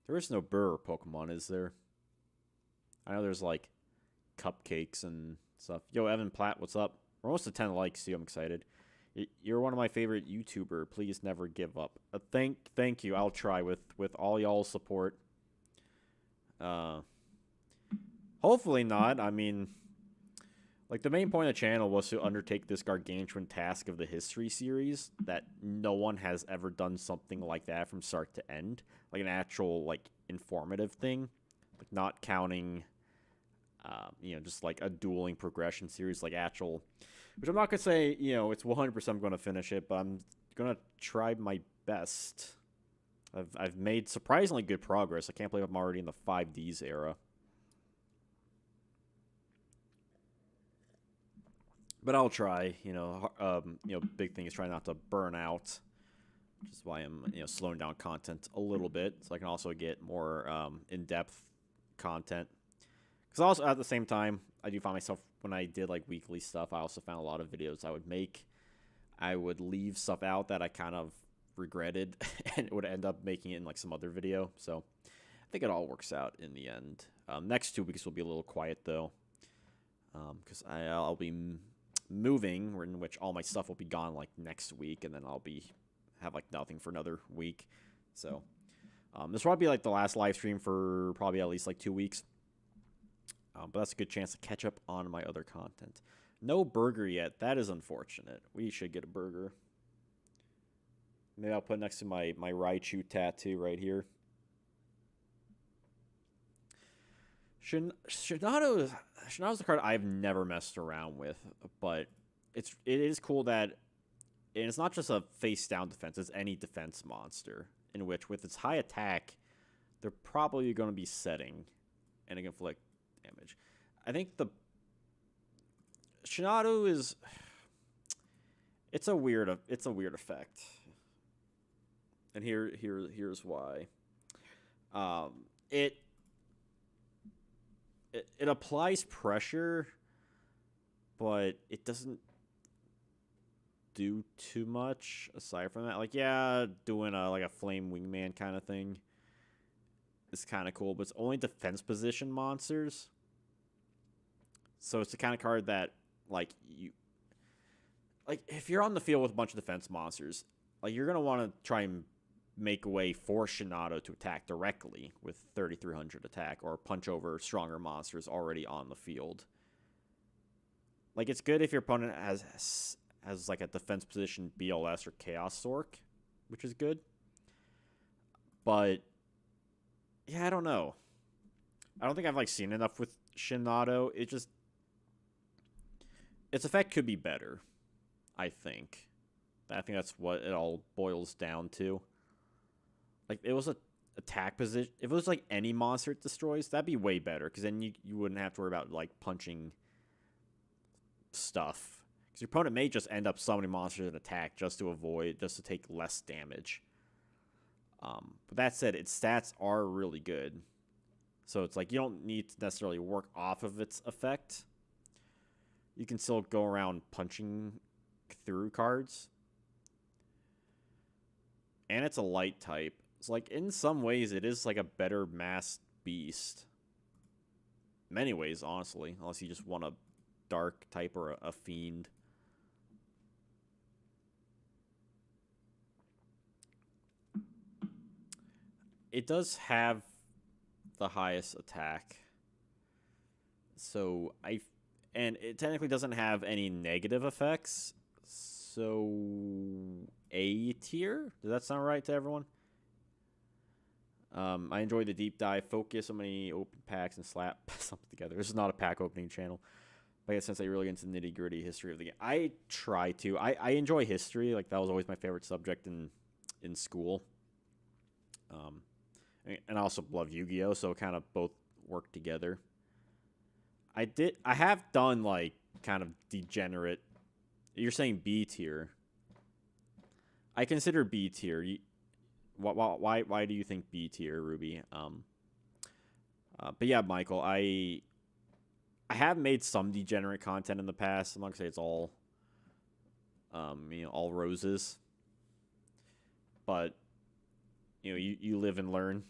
There is no Burr Pokemon, is there? I know there's like cupcakes and stuff. Yo, Evan Platt, what's up? We're almost at 10 likes, too. I'm excited. You're one of my favorite YouTuber. Please never give up. Thank you. I'll try with all y'all's support. Hopefully not. I mean, like, the main point of the channel was to undertake this gargantuan task of the history series that no one has ever done something like that from start to end. Like, an actual, like, informative thing. Like, not counting, just, like, a dueling progression series, like, actual... Which I'm not going to say, it's 100% I'm going to finish it, but I'm going to try my best. I've made surprisingly good progress. I can't believe I'm already in the 5Ds era. But I'll try, big thing is trying not to burn out, which is why I'm, slowing down content a little bit, so I can also get more in-depth content. Because also, at the same time, I do find myself, when I did, like, weekly stuff, I also found a lot of videos I would make. I would leave stuff out that I kind of regretted, and it would end up making it in, like, some other video. So, I think it all works out in the end. Next 2 weeks will be a little quiet, though, because I'll be moving, in which all my stuff will be gone, like, next week, and then I'll have, like, nothing for another week. So, this will probably be, like, the last live stream for probably at least, like, 2 weeks. But that's a good chance to catch up on my other content. No burger yet. That is unfortunate. We should get a burger. Maybe I'll put it next to my Raichu tattoo right here. Shinado is a card I've never messed around with, but it is cool that, and it's not just a face down defense, it's any defense monster, in which with its high attack, they're probably going to be setting and it can inflict damage. I think the Shinado is, it's a weird effect, and here's why. It applies pressure, but it doesn't do too much aside from that. Like, yeah, doing a flame wingman kind of thing is kind of cool, but it's only defense position monsters. So it's the kind of card that, if you're on the field with a bunch of defense monsters, like, you're going to want to try and make a way for Shinado to attack directly with 3300 attack or punch over stronger monsters already on the field. Like, it's good if your opponent has like a defense position BLS or Chaos Sork, which is good. But yeah, I don't know. I don't think I've like seen enough with Shinado. Its effect could be better, I think. I think that's what it all boils down to. Like, it was a attack position. If it was like any monster it destroys, that'd be way better, because then you wouldn't have to worry about like punching stuff. Because your opponent may just end up summoning monsters and attack just to take less damage. But that said, its stats are really good. So it's like you don't need to necessarily work off of its effect. You can still go around punching through cards. And it's a light type. It's like, in some ways, it is like a better masked beast. Many ways, honestly. Unless you just want a dark type or a fiend. It does have the highest attack. So, and it technically doesn't have any negative effects. So, A tier? Does that sound right to everyone? I enjoy the deep dive, focus on many open packs, and slap something together. This is not a pack opening channel. But I guess since I really get into nitty gritty history of the game, I try to. I enjoy history. Like, that was always my favorite subject in school. And I also love Yu-Gi-Oh, so kind of both work together. I have done like kind of degenerate. You're saying B tier. I consider B tier. Why do you think B tier, Ruby? But yeah, Michael, I have made some degenerate content in the past. I'm not gonna say it's all all roses. But you live and learn.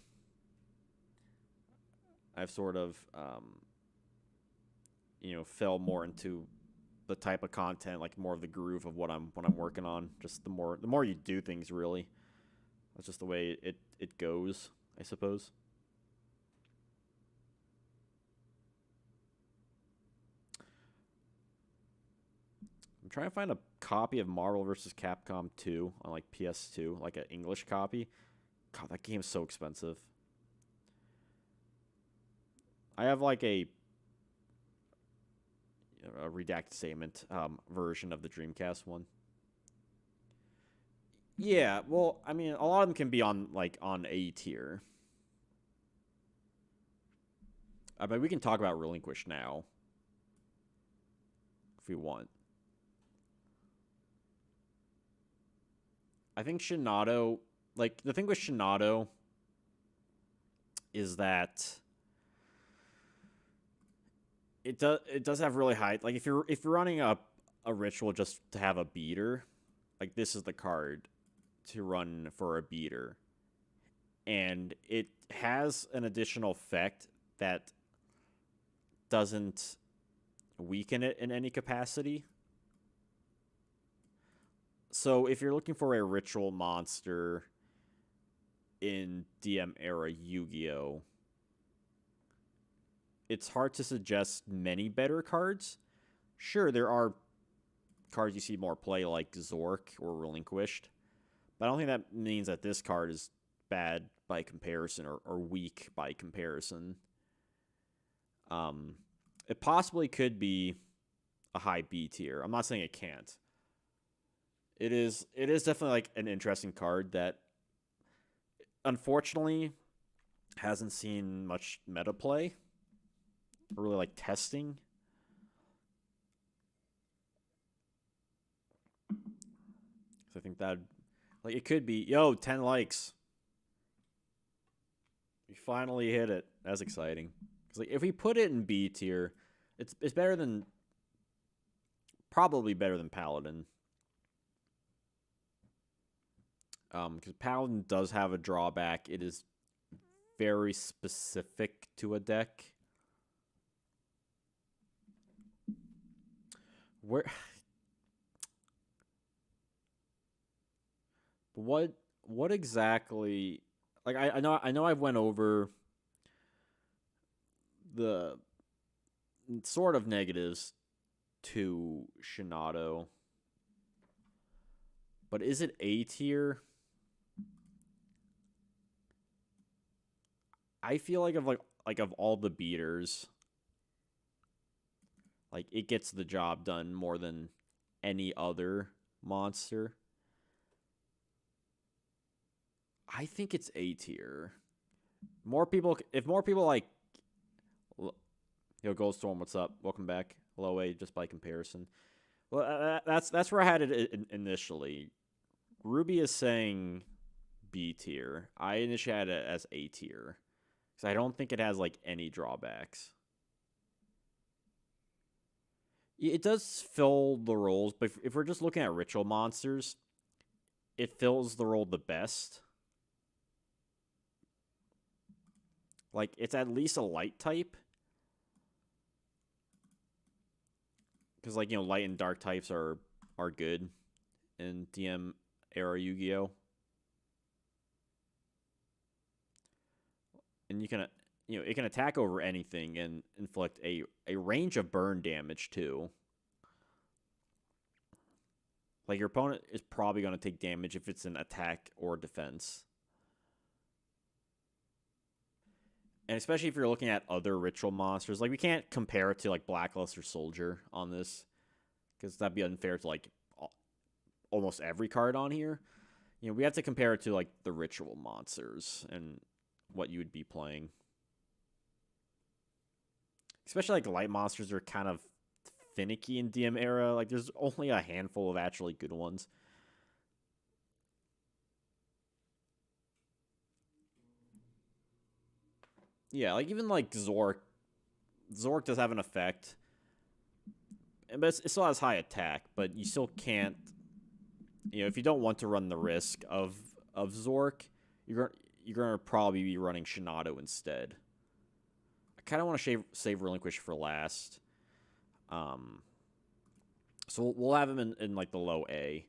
I've sort of fell more into the type of content, like more of the groove of what I'm working on. Just the more you do things, really. That's just the way it goes, I suppose. I'm trying to find a copy of Marvel vs. Capcom 2 on like PS2, like an English copy. God, that game's so expensive. I have like a redacted statement version of the Dreamcast one. Yeah, well, I mean, a lot of them can be on A tier. But we can talk about Relinquish now if we want. I think Shinado, like, the thing with Shinado is that it does have really high, like, if you're running a ritual just to have a beater, like, this is the card to run for a beater. And it has an additional effect that doesn't weaken it in any capacity. So if you're looking for a ritual monster in DM era Yu-Gi-Oh, it's hard to suggest many better cards. Sure, there are cards you see more play like Zork or Relinquished, but I don't think that means that this card is bad by comparison or weak by comparison. It possibly could be a high B tier. I'm not saying it can't. It is definitely like an interesting card that unfortunately hasn't seen much meta play or really like testing. So I think that like it could be 10 likes. We finally hit it. That's exciting. Because like if we put it in B tier, it's better than probably better than Paladin. Because Paladin does have a drawback. It is very specific to a deck. What what exactly? Like I know I've went over the sort of negatives to Shinado, but is it A tier? I feel like of all the beaters, like it gets the job done more than any other monster. I think it's A tier. More people, if more people like, yo, Goldstorm, what's up? Welcome back. Low A, just by comparison. Well, that's where I had it initially. Ruby is saying B tier. I initially had it as A tier because I don't think it has like any drawbacks. It does fill the roles, but if we're just looking at ritual monsters, it fills the role the best. Like it's at least a light type, because like light and dark types are good in DM era Yu-Gi-Oh. And you can it can attack over anything and inflict a range of burn damage too. Like your opponent is probably going to take damage if it's an attack or defense. And especially if you're looking at other ritual monsters, like we can't compare it to like Blackluster Soldier on this because that'd be unfair to like almost every card on here. We have to compare it to like the ritual monsters and what you would be playing. Especially like light monsters are kind of finicky in DM era. Like there's only a handful of actually good ones. Yeah, like even like Zork. Zork does have an effect, but it still has high attack. But you still can't. If you don't want to run the risk of Zork, you're gonna probably be running Shinado instead. I kind of want to save Relinquish for last. So we'll have him in like the low A.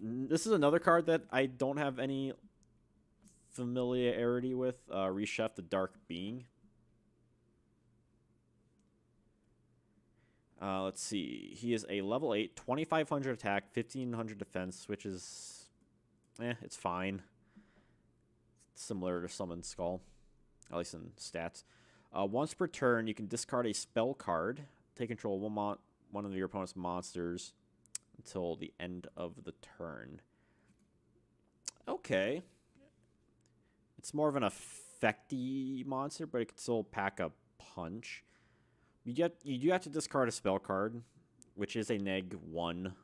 This is another card that I don't have any familiarity with. Reshef the Dark Being. Let's see. He is a level 8, 2500 attack, 1500 defense, which is, it's fine. Similar to Summon Skull, at least in stats. Once per turn, you can discard a spell card, take control of one of your opponent's monsters until the end of the turn. Okay. It's more of an effecty monster, but it can still pack a punch. You do have to discard a spell card, which is a -1.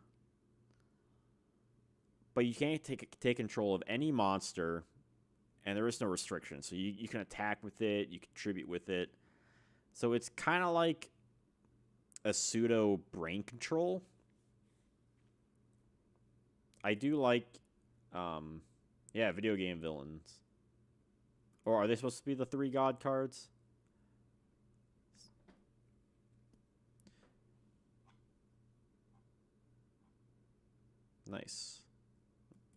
But you can't take control of any monster, and there is no restriction. So you can attack with it, you contribute with it. So it's kind of like a pseudo brain control. I do like, video game villains. Or are they supposed to be the 3 god cards? Nice.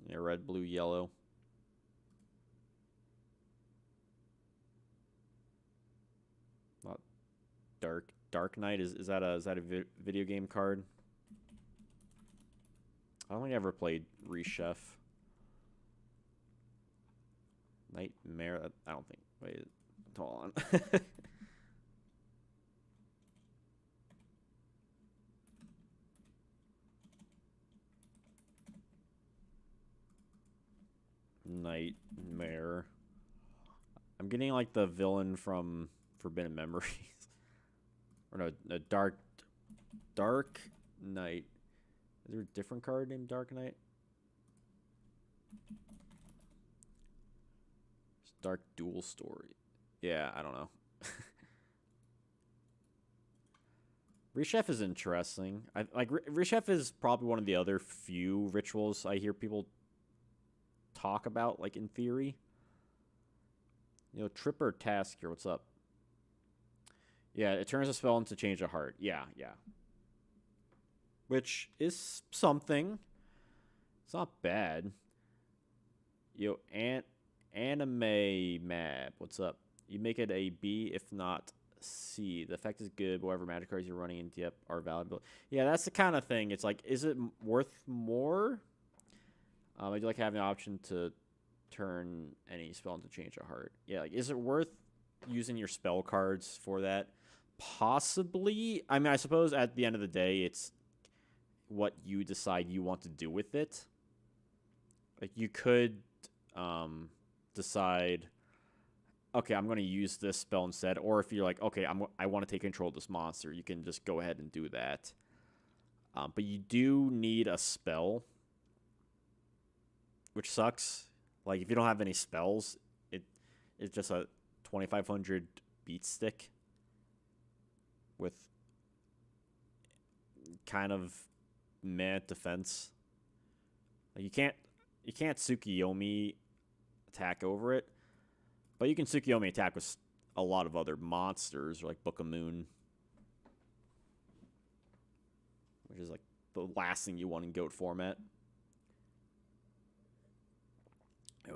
Yeah, red, blue, yellow. Not Dark Knight. Is that a video game card? I don't think I ever played Reshef. Nightmare. I don't think. Wait, hold on. Nightmare. I'm getting like the villain from Forbidden Memories. Or no, Dark Knight. Is there a different card named Dark Knight? It's Dark Dual Story. Yeah, I don't know. Reshef is interesting. Reshef is probably one of the other few rituals I hear people talk about, like in theory. Tripper Tasker, what's up? Yeah, it turns a spell into Change of Heart. Yeah. Which is something. It's not bad. Yo, anime map. What's up? You make it a B, if not C. The effect is good, but whatever magic cards you're running in depth are valuable. Yeah, that's the kind of thing. It's like, is it worth more? I do like having the option to turn any spell into change a heart. Yeah, like, is it worth using your spell cards for that? Possibly. I mean, I suppose at the end of the day, it's what you decide you want to do with it. Like, you could decide, okay, I'm going to use this spell instead. Or if you're like, okay, I want to take control of this monster, you can just go ahead and do that. But you do need a spell, which sucks. Like, if you don't have any spells, it's just a 2500 beat stick with kind of meh defense. Like, you can't Tsukiyomi attack over it, but you can Tsukiyomi attack with a lot of other monsters, like Book of Moon, which is like the last thing you want in GOAT format.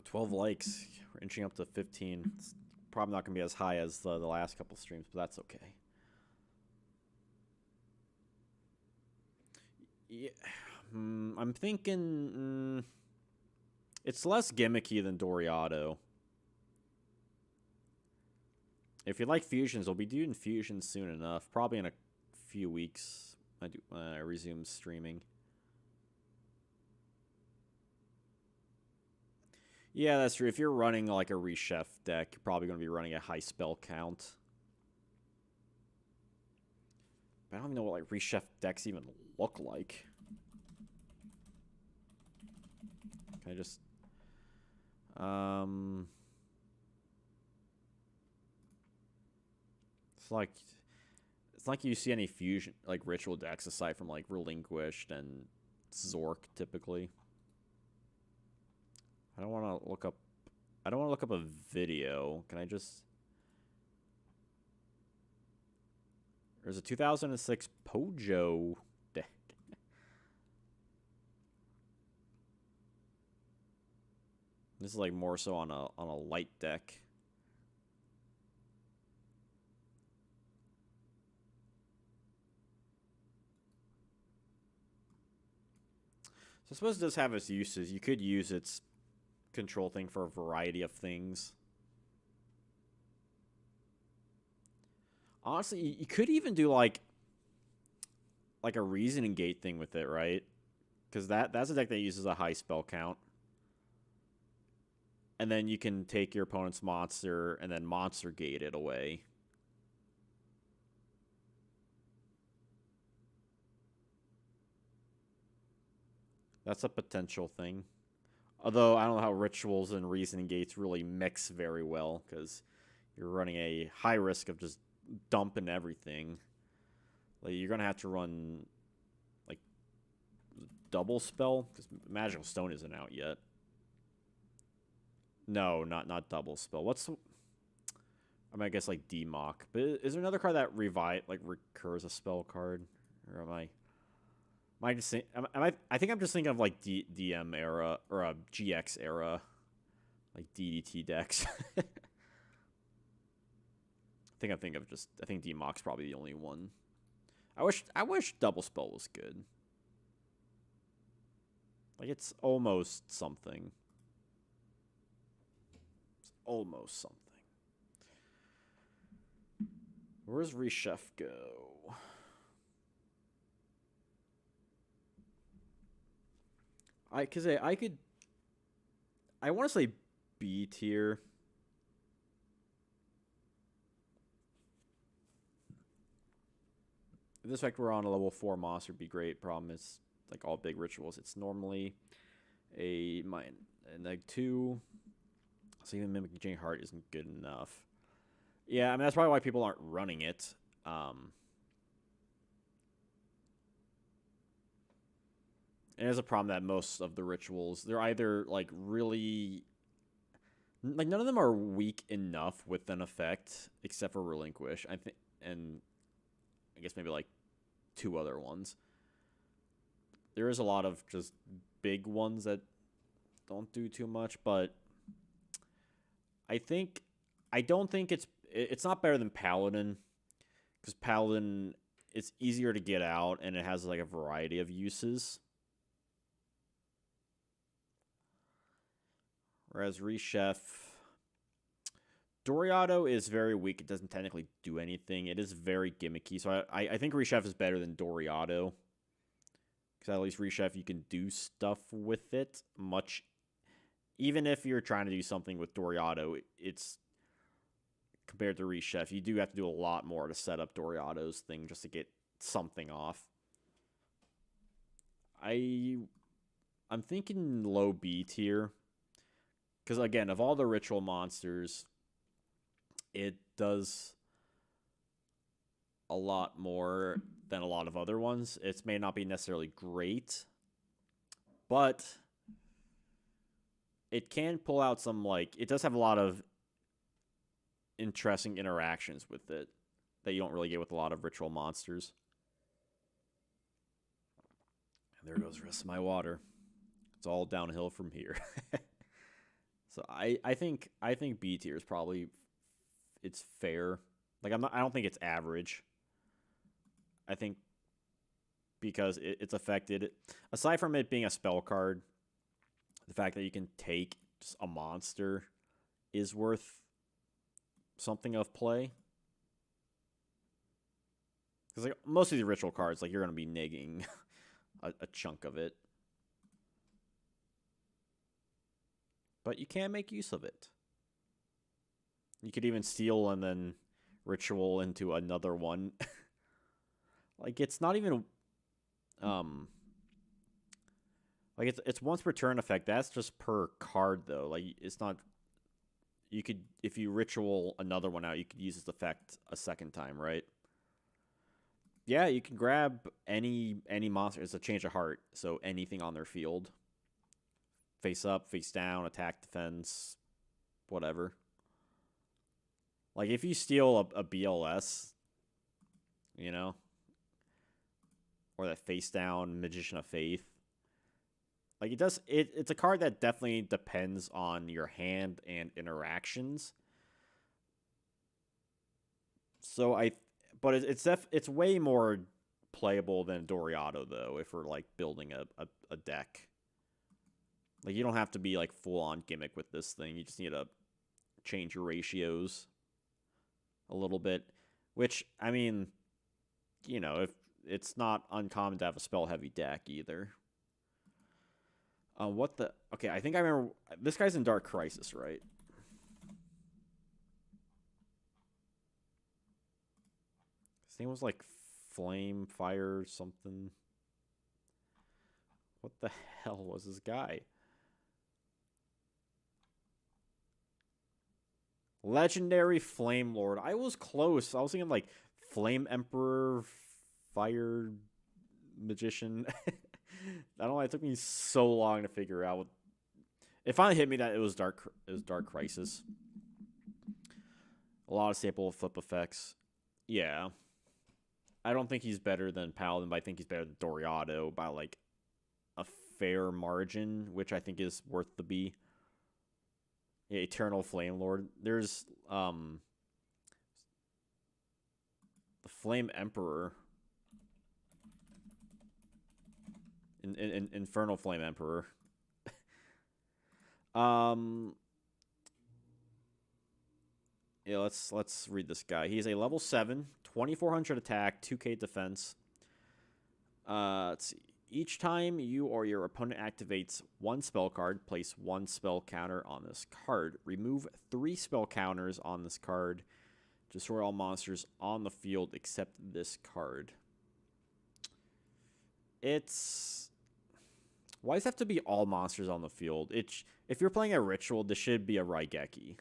12 likes. We're inching up to 15. It's probably not going to be as high as the last couple streams, but that's okay. Yeah, I'm thinking it's less gimmicky than Doriado. If you like fusions, we'll be doing fusions soon enough. Probably in a few weeks. I resume streaming. Yeah, that's true. If you're running like a Rechef deck, you're probably going to be running a high spell count. But I don't even know what like Rechef decks even look like. Can I just... It's like you see any fusion like ritual decks aside from like Relinquished and Zork typically. I don't want to look up a video. Can I just... There's a 2006 Pojo deck. This is like more so on a light deck. So I suppose it does have its uses. You could use its control thing for a variety of things. Honestly, you could even do like a reasoning gate thing with it, right? Because that's a deck that uses a high spell count. And then you can take your opponent's monster and then monster gate it away. That's a potential thing. Although, I don't know how rituals and reasoning gates really mix very well, because you're running a high risk of just dumping everything. Like, you're going to have to run, like, double spell, because Magical Stone isn't out yet. No, not double spell. What's... I mean, I guess, like, D-Mock. But is there another card that recurs a spell card? Or am I just think, I think I'm just thinking of like DM era or a GX era, like DDT decks. I think D-Mock's probably the only one. I wish double spell was good. Like, it's almost something. It's almost something. Where's Rechef go? I want to say B tier. If this fact we're on a level 4 monster would be great. Problem is, like all big rituals, it's normally a neg 2. So even mimicking Jane Heart isn't good enough. Yeah, I mean that's probably why people aren't running it. And there's a problem that most of the rituals, they're either like really, like none of them are weak enough with an effect except for Relinquish. I think, and I guess maybe like 2 other ones. There is a lot of just big ones that don't do too much, but I think I don't think it's not better than Paladin because Paladin it's easier to get out and it has like a variety of uses. Whereas Rechef Doriado is very weak. It doesn't technically do anything. It is very gimmicky. So I think Rechef is better than Doriado. Because at least Rechef, you can do stuff with it much. Even if you're trying to do something with Doriado, it's compared to Rechef, you do have to do a lot more to set up Doriado's thing just to get something off. I'm thinking low B tier. Because again, of all the ritual monsters, it does a lot more than a lot of other ones. It may not be necessarily great, but it can pull out some, like, it does have a lot of interesting interactions with it that you don't really get with a lot of ritual monsters. And there goes the rest of my water. It's all downhill from here. So I think B tier is probably it's fair. Like I don't think it's average. I think because it's affected aside from it being a spell card, the fact that you can take just a monster is worth something of play. Because like most of the ritual cards, like you're gonna be nigging a chunk of it. But you can make use of it. You could even steal and then ritual into another one. Like it's not even like it's once per turn effect. That's just per card though. Like it's not you could if you ritual another one out, you could use this effect a second time, right? Yeah, you can grab any monster. It's a change of heart, so anything on their field. Face up, face down, attack, defense, whatever. Like, if you steal a BLS, you know, or that face down Magician of Faith, like, it's a card that definitely depends on your hand and interactions. So, but it's way more playable than Doriado, though, if we're, like, building a deck. Like, you don't have to be, like, full-on gimmick with this thing. You just need to change your ratios a little bit. Which, I mean, you know, if it's not uncommon to have a spell-heavy deck, either. What the... Okay, I think I remember... This guy's in Dark Crisis, right? His name was, like, Flame, Fire, something. What the hell was this guy? Legendary Flame Lord. I was close. I was thinking like Flame Emperor, Fire Magician. I don't know why it took me so long to figure out. It finally hit me that it was Dark Crisis. A lot of staple flip effects. Yeah. I don't think he's better than Paladin, but I think he's better than Doriado by like a fair margin, which I think is worth the B. Yeah, Eternal Flame Lord. There's the Flame Emperor. Infernal Flame Emperor. Yeah, let's read this guy. He's a level 7, 2400 attack, 2k defense. Let's see. Each time you or your opponent activates one spell card, place one spell counter on this card. Remove 3 spell counters on this card. Destroy all monsters on the field except this card. It's... Why does it have to be all monsters on the field? If you're playing a ritual, this should be a Raigeki.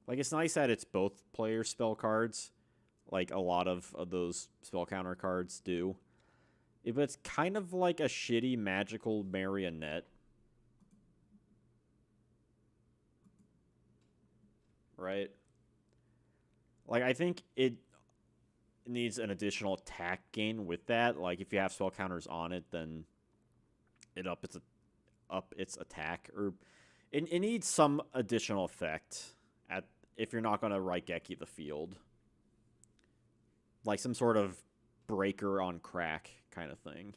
Like, it's nice that it's both player spell cards. Like a lot of those spell counter cards do. But it's kind of like a shitty magical marionette. Right? Like, I think it needs an additional attack gain with that. Like, if you have spell counters on it, then it up its attack, or it needs some additional effect at if you're not going to Raigeki the field, like some sort of breaker on crack kind of thing.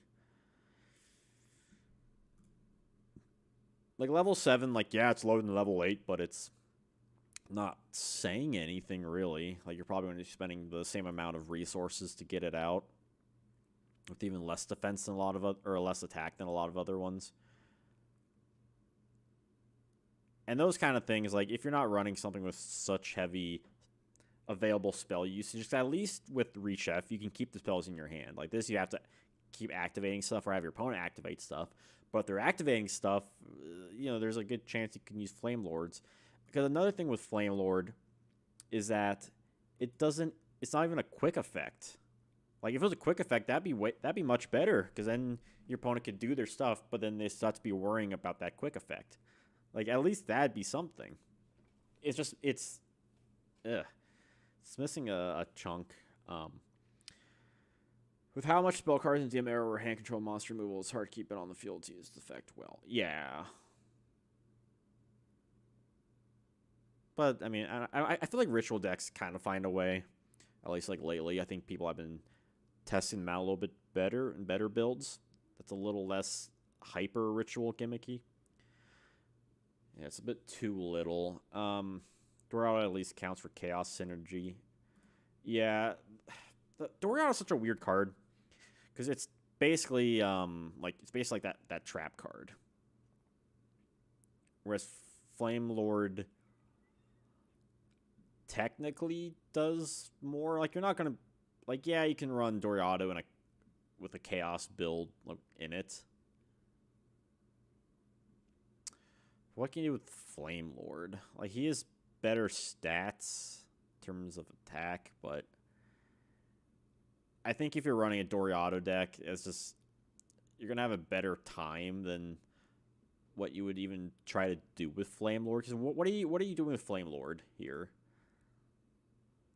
Like level 7, like yeah, it's loading to level 8, but it's not saying anything really. Like you're probably going to be spending the same amount of resources to get it out, with even less defense than a lot of or less attack than a lot of other ones. And those kind of things, like if you're not running something with such heavy available spell usage, just at least with Reach F, you can keep the spells in your hand. Like this, you have to keep activating stuff or have your opponent activate stuff. But if they're activating stuff, there's a good chance you can use Flame Lords. Because another thing with Flame Lord is that it's not even a quick effect. Like if it was a quick effect, that'd be much better, because then your opponent could do their stuff, but then they start to be worrying about that quick effect. Like at least that'd be something. It's missing a chunk. With how much spell cards in DM era or hand control monster removal, it's hard to keep it on the field to use the effect well. Yeah. But, I mean, I feel like ritual decks kind of find a way. At least, like, lately. I think people have been testing them out a little bit better and better builds. That's a little less hyper ritual gimmicky. Yeah, it's a bit too little. Dorado at least counts for chaos synergy. Yeah. Dorado is such a weird card, because it's basically like that trap card. Whereas Flame Lord technically does more. Like you're not gonna, like, yeah, you can run Dorado with a chaos build in it. What can you do with Flame Lord? Like he has better stats in terms of attack, but I think if you're running a Dorado deck, it's just you're gonna have a better time than what you would even try to do with Flame Lord. Because what are you doing with Flame Lord here?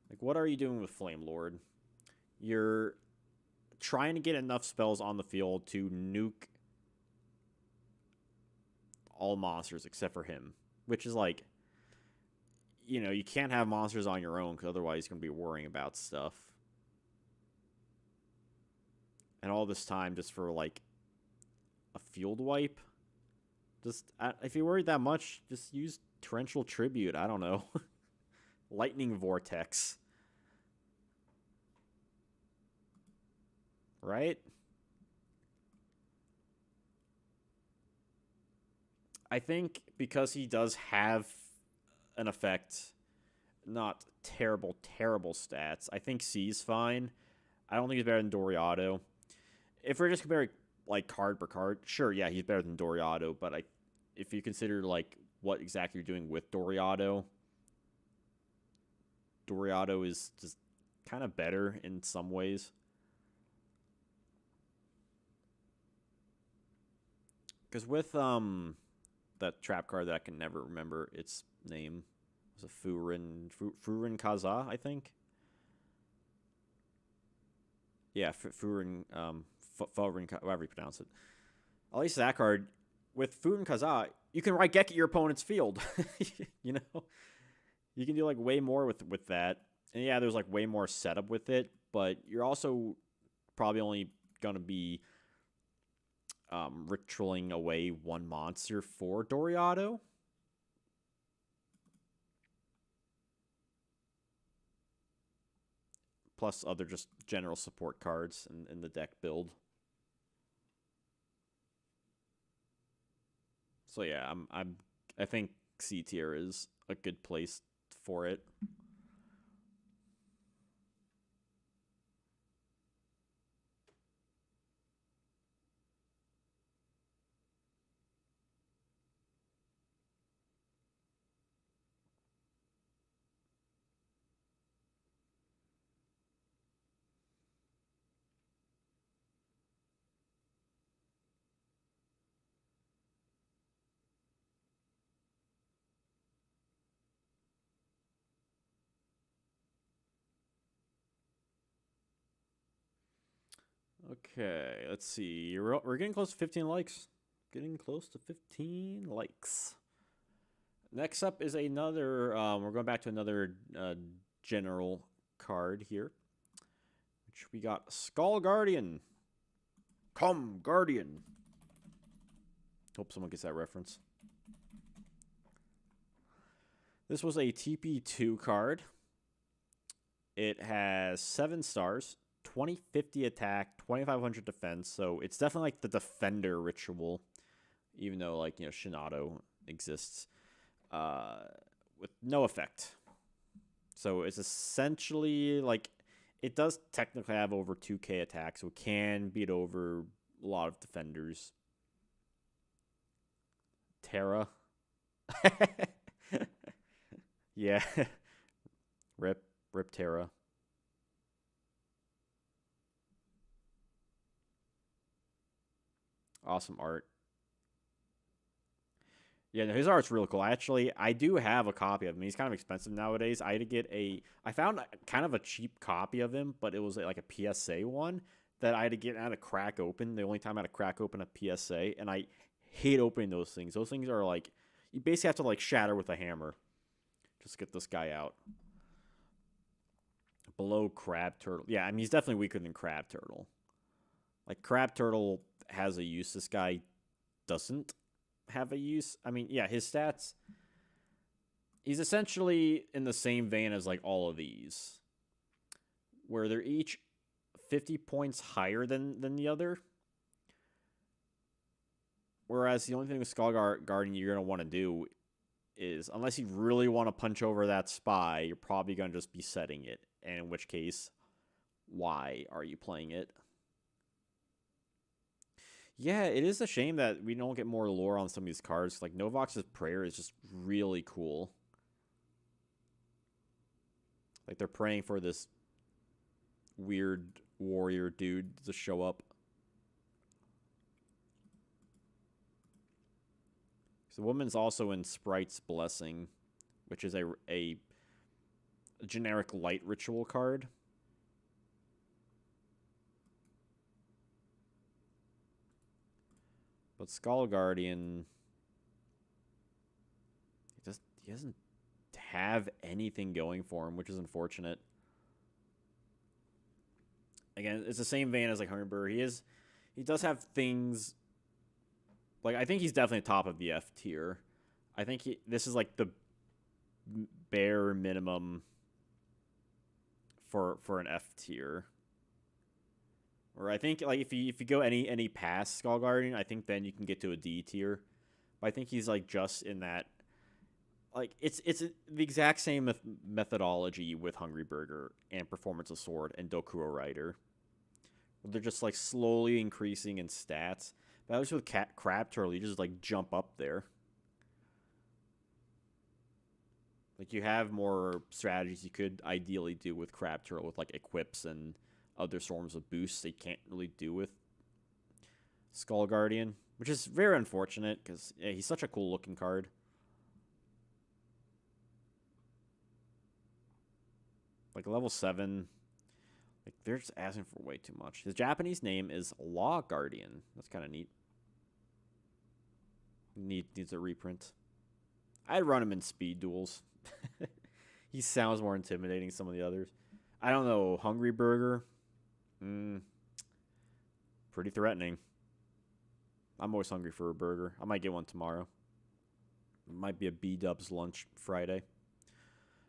Like, what are you doing with Flame Lord? You're trying to get enough spells on the field to nuke all monsters except for him, which is like, you can't have monsters on your own, because otherwise you're going to be worrying about stuff. And all this time just for, like, a field wipe? Just, if you're worried that much, just use Torrential Tribute. I don't know. Lightning Vortex. Right? I think because he does have an effect, not terrible stats, I think C's fine. I don't think he's better than Dorado. If we're just comparing, like, card per card, sure, yeah, he's better than Dorado, but if you consider, like, what exactly you're doing with Dorado is just kind of better in some ways. Because with that trap card that I can never remember its name, was a Furin Kaza, I think. Yeah, Furin whatever you pronounce it. At least that card, with Furin Kaza, you can Raigeki your opponent's field. You can do like way more with that. And yeah, there's like way more setup with it, but you're also probably only gonna be ritualing away one monster for Dorado. Plus other just general support cards in the deck build. So yeah, I think C tier is a good place for it. Okay, let's see. We're getting close to 15 likes. getting close to 15 likes. Next up is another, we're going back to another general card here, which we got Skull Guardian. Come, Guardian. Hope someone gets that reference. This was a TP2 card. It has 7 stars, 2050 attack, 2500 defense. So it's definitely like the defender ritual, even though like, Shinado exists, with no effect. So it's essentially like, it does technically have over 2k attack, so it can beat over a lot of defenders. Terra. Yeah. Rip Terra. Awesome art. Yeah, no, his art's real cool. Actually, I do have a copy of him. He's kind of expensive nowadays. I found kind of a cheap copy of him, but it was like a PSA one that I had to get out of crack open. The only time I had to crack open a PSA, and I hate opening those things. Those things are like, you basically have to like shatter with a hammer. Just get this guy out. Below Crab Turtle. Yeah, I mean, he's definitely weaker than Crab Turtle. Like, Crab Turtle has a use. This guy doesn't have a use. I mean, yeah, his stats, he's essentially in the same vein as like all of these, where they're each 50 points higher than the other. Whereas the only thing with Skull Guardian you're going to want to do is, unless you really want to punch over that spy, you're probably going to just be setting it. And in which case, why are you playing it? Yeah, it is a shame that we don't get more lore on some of these cards. Like, Novox's Prayer is just really cool. Like, they're praying for this weird warrior dude to show up. The woman's also in Sprite's Blessing, which is a generic light ritual card. But Skull Guardian, he doesn't have anything going for him, which is unfortunate. Again, it's the same vein as like Hungry Burger. He does have things. Like, I think he's definitely top of the F tier. I think this is like the bare minimum for an F tier. Or I think like if you go any past Skull Guardian, I think then you can get to a D tier. But I think he's like just in that. Like, it's the exact same methodology with Hungry Burger and Performance of Sword and Dokuro Rider. They're just like slowly increasing in stats. But was with Crab Turtle, you just like jump up there. Like, you have more strategies you could ideally do with Crab Turtle with like equips and other forms of boosts they can't really do with Skull Guardian, which is very unfortunate because he's such a cool looking card. Like, level 7, like, they're just asking for way too much. His Japanese name is Law Guardian. That's kind of neat. Needs a reprint. I'd run him in speed duels. He sounds more intimidating than some of the others. I don't know. Hungry Burger. Pretty threatening. I'm always hungry for a burger. I might get one tomorrow. It might be a B-dubs lunch Friday.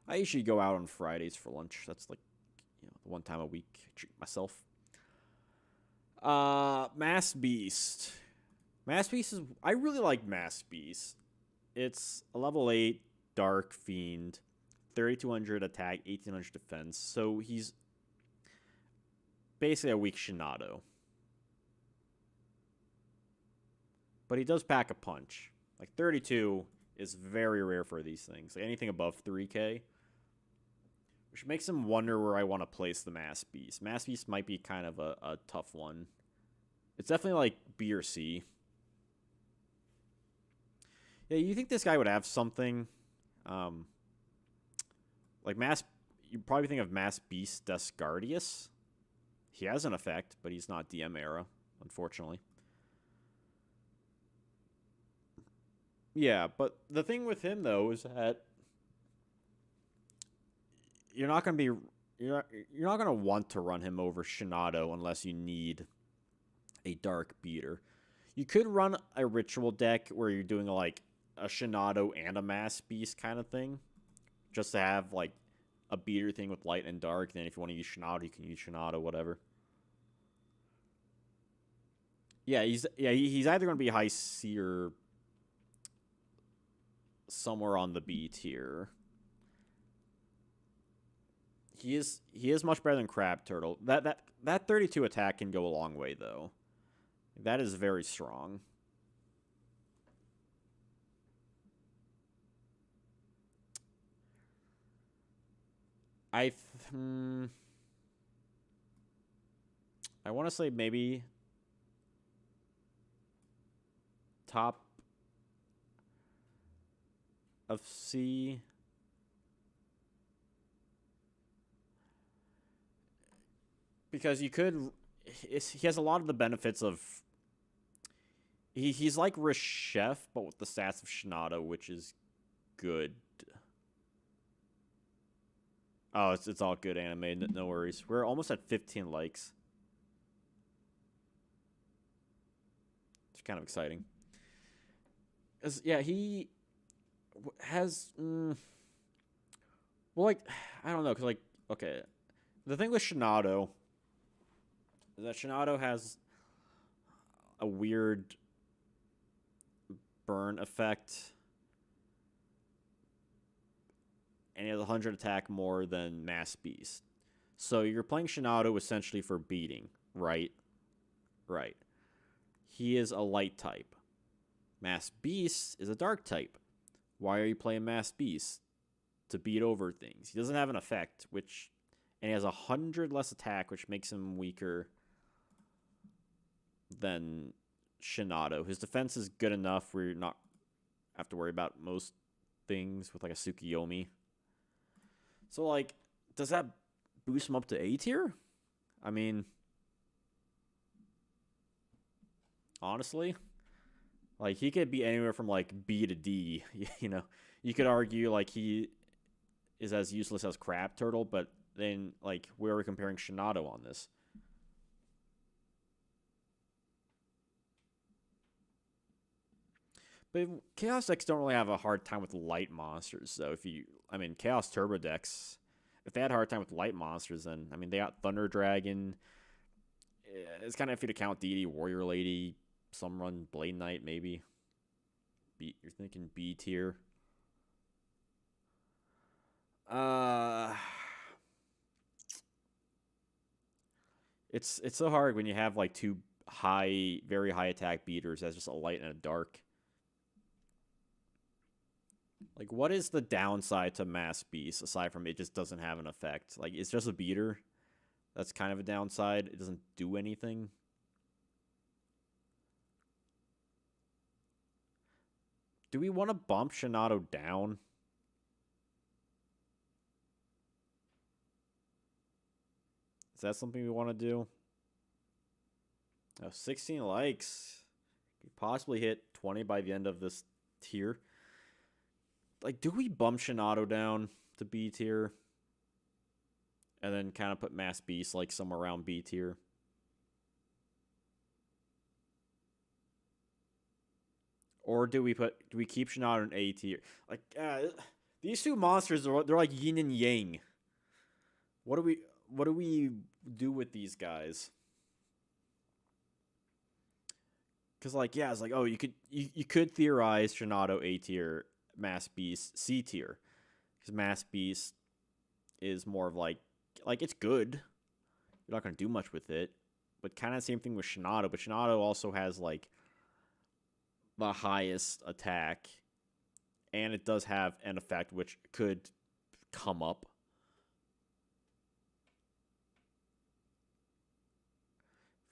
I usually go out on Fridays for lunch. That's like, the one time a week I treat myself. Mass Beast. Mass Beast is... I really like Mass Beast. It's a level 8 Dark Fiend. 3,200 attack, 1,800 defense. So he's basically a weak Shinado. But he does pack a punch. Like, 32 is very rare for these things. Like, anything above 3k. Which makes him wonder where I want to place the Mass Beast. Mass Beast might be kind of a tough one. It's definitely like B or C. Yeah, you think this guy would have something? Like you probably think of Mass Beast Descardius. He has an effect, but he's not DM era, unfortunately. Yeah, but the thing with him though is that you're not gonna be you're not gonna want to run him over Shinado unless you need a dark beater. You could run a ritual deck where you're doing like a Shinado and a Mass Beast kind of thing, just to have like a beater thing with light and dark. Then if you want to use Shinado, you can use Shinado, whatever. Yeah, he's either going to be high C or somewhere on the B tier. He is much better than Crab Turtle. That 32 attack can go a long way though. That is very strong. I I want to say maybe top of C. Because you could, he has a lot of the benefits of. He's like Reshef, but with the stats of Shinado, which is good. Oh, it's all good anime. No worries. We're almost at 15 likes. It's kind of exciting. Yeah, he has. Well, like, I don't know, because, like, okay. The thing with Shinado is that Shinado has a weird burn effect. And he has 100 attack more than Mass Beast. So you're playing Shinado essentially for beating, right? Right. He is a light type. Mass Beast is a dark type. Why are you playing Mass Beast? To beat over things. He doesn't have an effect, and he has 100 less attack, which makes him weaker than Shinado. His defense is good enough where you not have to worry about most things with like a Tsukiyomi. So, like, does that boost him up to A tier? I mean, honestly, like, he could be anywhere from like B to D. You know, you could argue like he is as useless as Crab Turtle, but then like where are we comparing Shinado on this? But Chaos decks don't really have a hard time with light monsters. So Chaos Turbo decks, if they had a hard time with light monsters, then I mean they got Thunder Dragon. It's kind of iffy to count Deity, Warrior Lady, some run Blade Knight maybe. You're thinking B tier. It's so hard when you have like two very high attack beaters as just a light and a dark. Like, what is the downside to Mass Beast aside from it just doesn't have an effect? Like, it's just a beater. That's kind of a downside. It doesn't do anything. Do we want to bump Shinado down? Is that something we want to do? Oh, 16 likes. Could possibly hit 20 by the end of this tier. Like, do we bump Shinado down to B tier? And then kind of put Mass Beast like somewhere around B tier? Or do we keep Shinado in A tier? Like, these two monsters they're like yin and yang. What do we do with these guys? Because like, yeah, it's like, oh, you could theorize Shinado A tier, Mass Beast C tier, because Mass Beast is more of like it's good. You're not gonna do much with it, but kind of same thing with Shinado. But Shinado also has like the highest attack, and it does have an effect which could come up.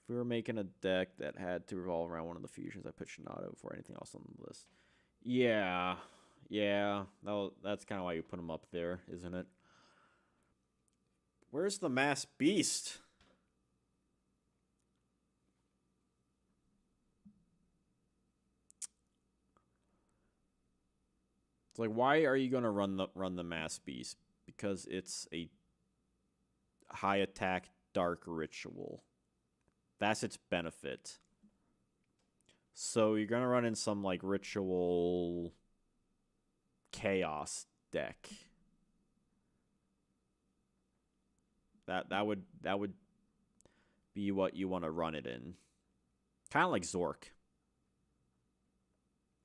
If we were making a deck that had to revolve around one of the fusions, I put Shinado before anything else on the list. Yeah. That's kind of why you put him up there, isn't it? Where's the Mass Beast? It's like, why are you gonna run the Mass Beast? Because it's a high attack dark ritual. That's its benefit. So you're gonna run in some like ritual chaos deck. That would be what you want to run it in. Kind of like Zork.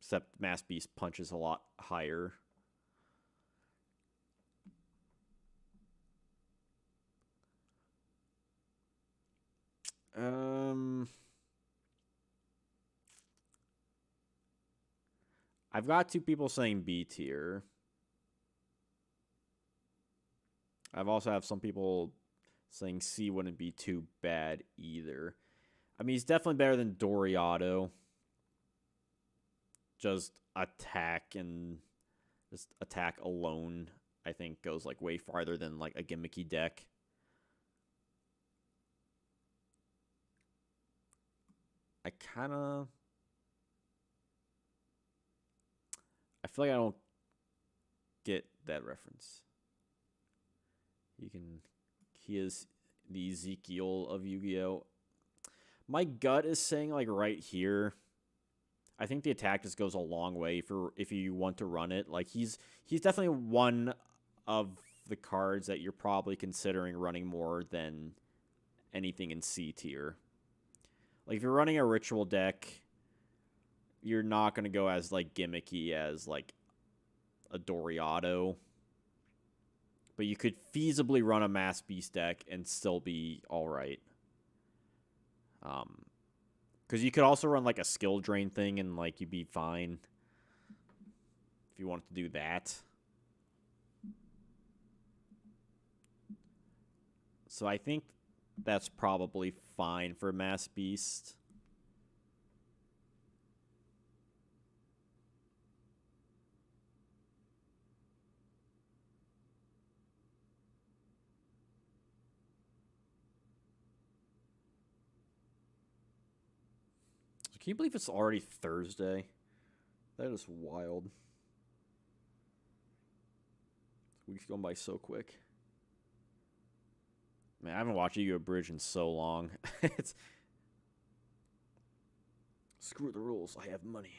Except Mass Beast punches a lot higher. I've got two people saying B tier. I've also have some people saying C wouldn't be too bad either. I mean, he's definitely better than Doriado. Just attack alone, I think, goes like way farther than like a gimmicky deck. I feel like I don't get that reference. He is the Ezekiel of Yu-Gi-Oh! My gut is saying like right here. I think the attack just goes a long way for if you want to run it. Like he's definitely one of the cards that you're probably considering running more than anything in C tier. Like if you're running a ritual deck, you're not going to go as like gimmicky as like a Doriado. But you could feasibly run a Mass Beast deck and still be all right. Because you could also run like a skill drain thing and like you'd be fine if you wanted to do that. So I think that's probably fine for Mass Beast. Can you believe it's already Thursday? That is wild. Week's going by so quick. Man, I haven't watched Yu-Gi-Oh! Bridge in so long. It's screw the rules. I have money.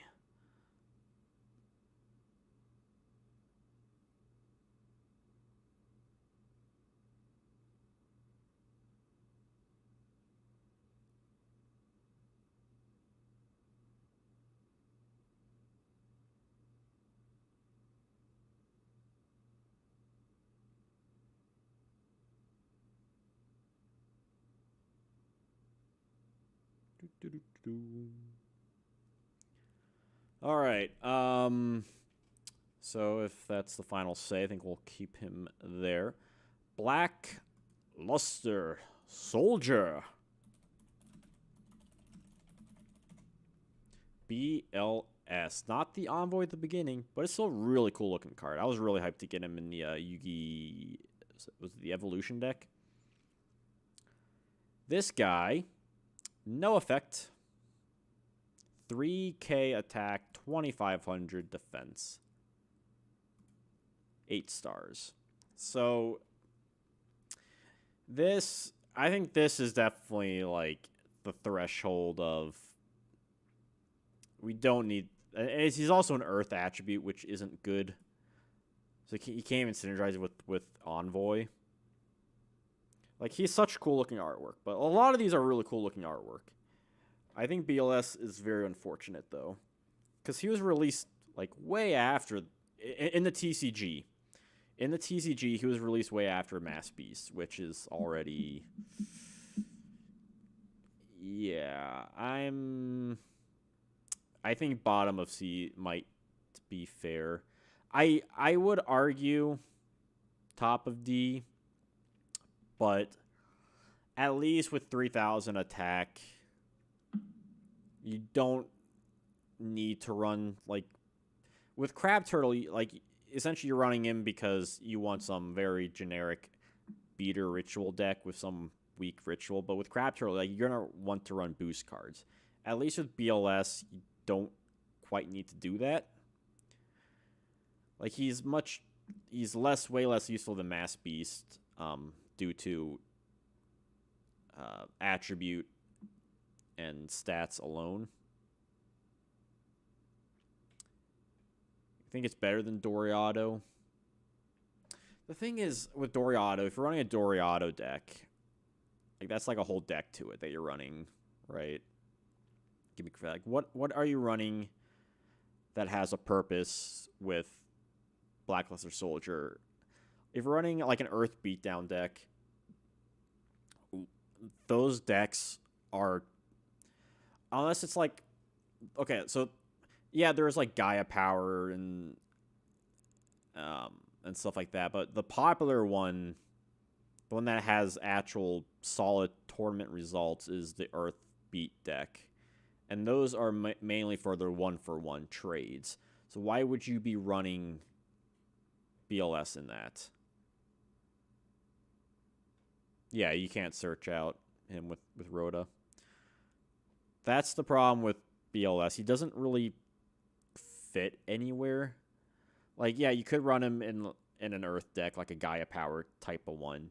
All right. So if that's the final say, I think we'll keep him there. Black Luster Soldier. BLS. Not the Envoy at the beginning, but it's still a really cool looking card. I was really hyped to get him in the Yugi. Was it the Evolution deck? This guy, no effect. 3k attack, 2500 defense. 8 stars. So I think this is definitely like the threshold of we don't need. He's also an Earth attribute, which isn't good. So you can't even synergize it with Envoy. Like he's such cool looking artwork, but a lot of these are really cool looking artwork. I think BLS is very unfortunate though, because he was released like way after in the TCG. In the TCG, he was released way after Mass Beast, which is already. Yeah, I think bottom of C might be fair. I would argue top of D, but at least with 3000 attack, you don't need to run like with Crab Turtle. Like essentially, you're running him because you want some very generic beater ritual deck with some weak ritual. But with Crab Turtle, like you're gonna want to run boost cards. At least with BLS, you don't quite need to do that. Like he's way less useful than Mass Beast, due to attribute and stats alone. I think it's better than Doriado. The thing is with Doriado, if you're running a Doriado deck, like that's like a whole deck to it that you're running, right? Give me like what are you running that has a purpose with Blackluster Soldier? If you're running like an Earth Beatdown deck, those decks are, unless it's like, okay, so yeah, there's like Gaia Power and stuff like that, but the popular one, the one that has actual solid tournament results, is the Earth Beat deck, and those are mainly for their 1-for-1 trades. So why would you be running BLS in that? Yeah, you can't search out him with Rhoda. That's the problem with BLS. He doesn't really fit anywhere. Like, yeah, you could run him in an Earth deck, like a Gaia Power type of one.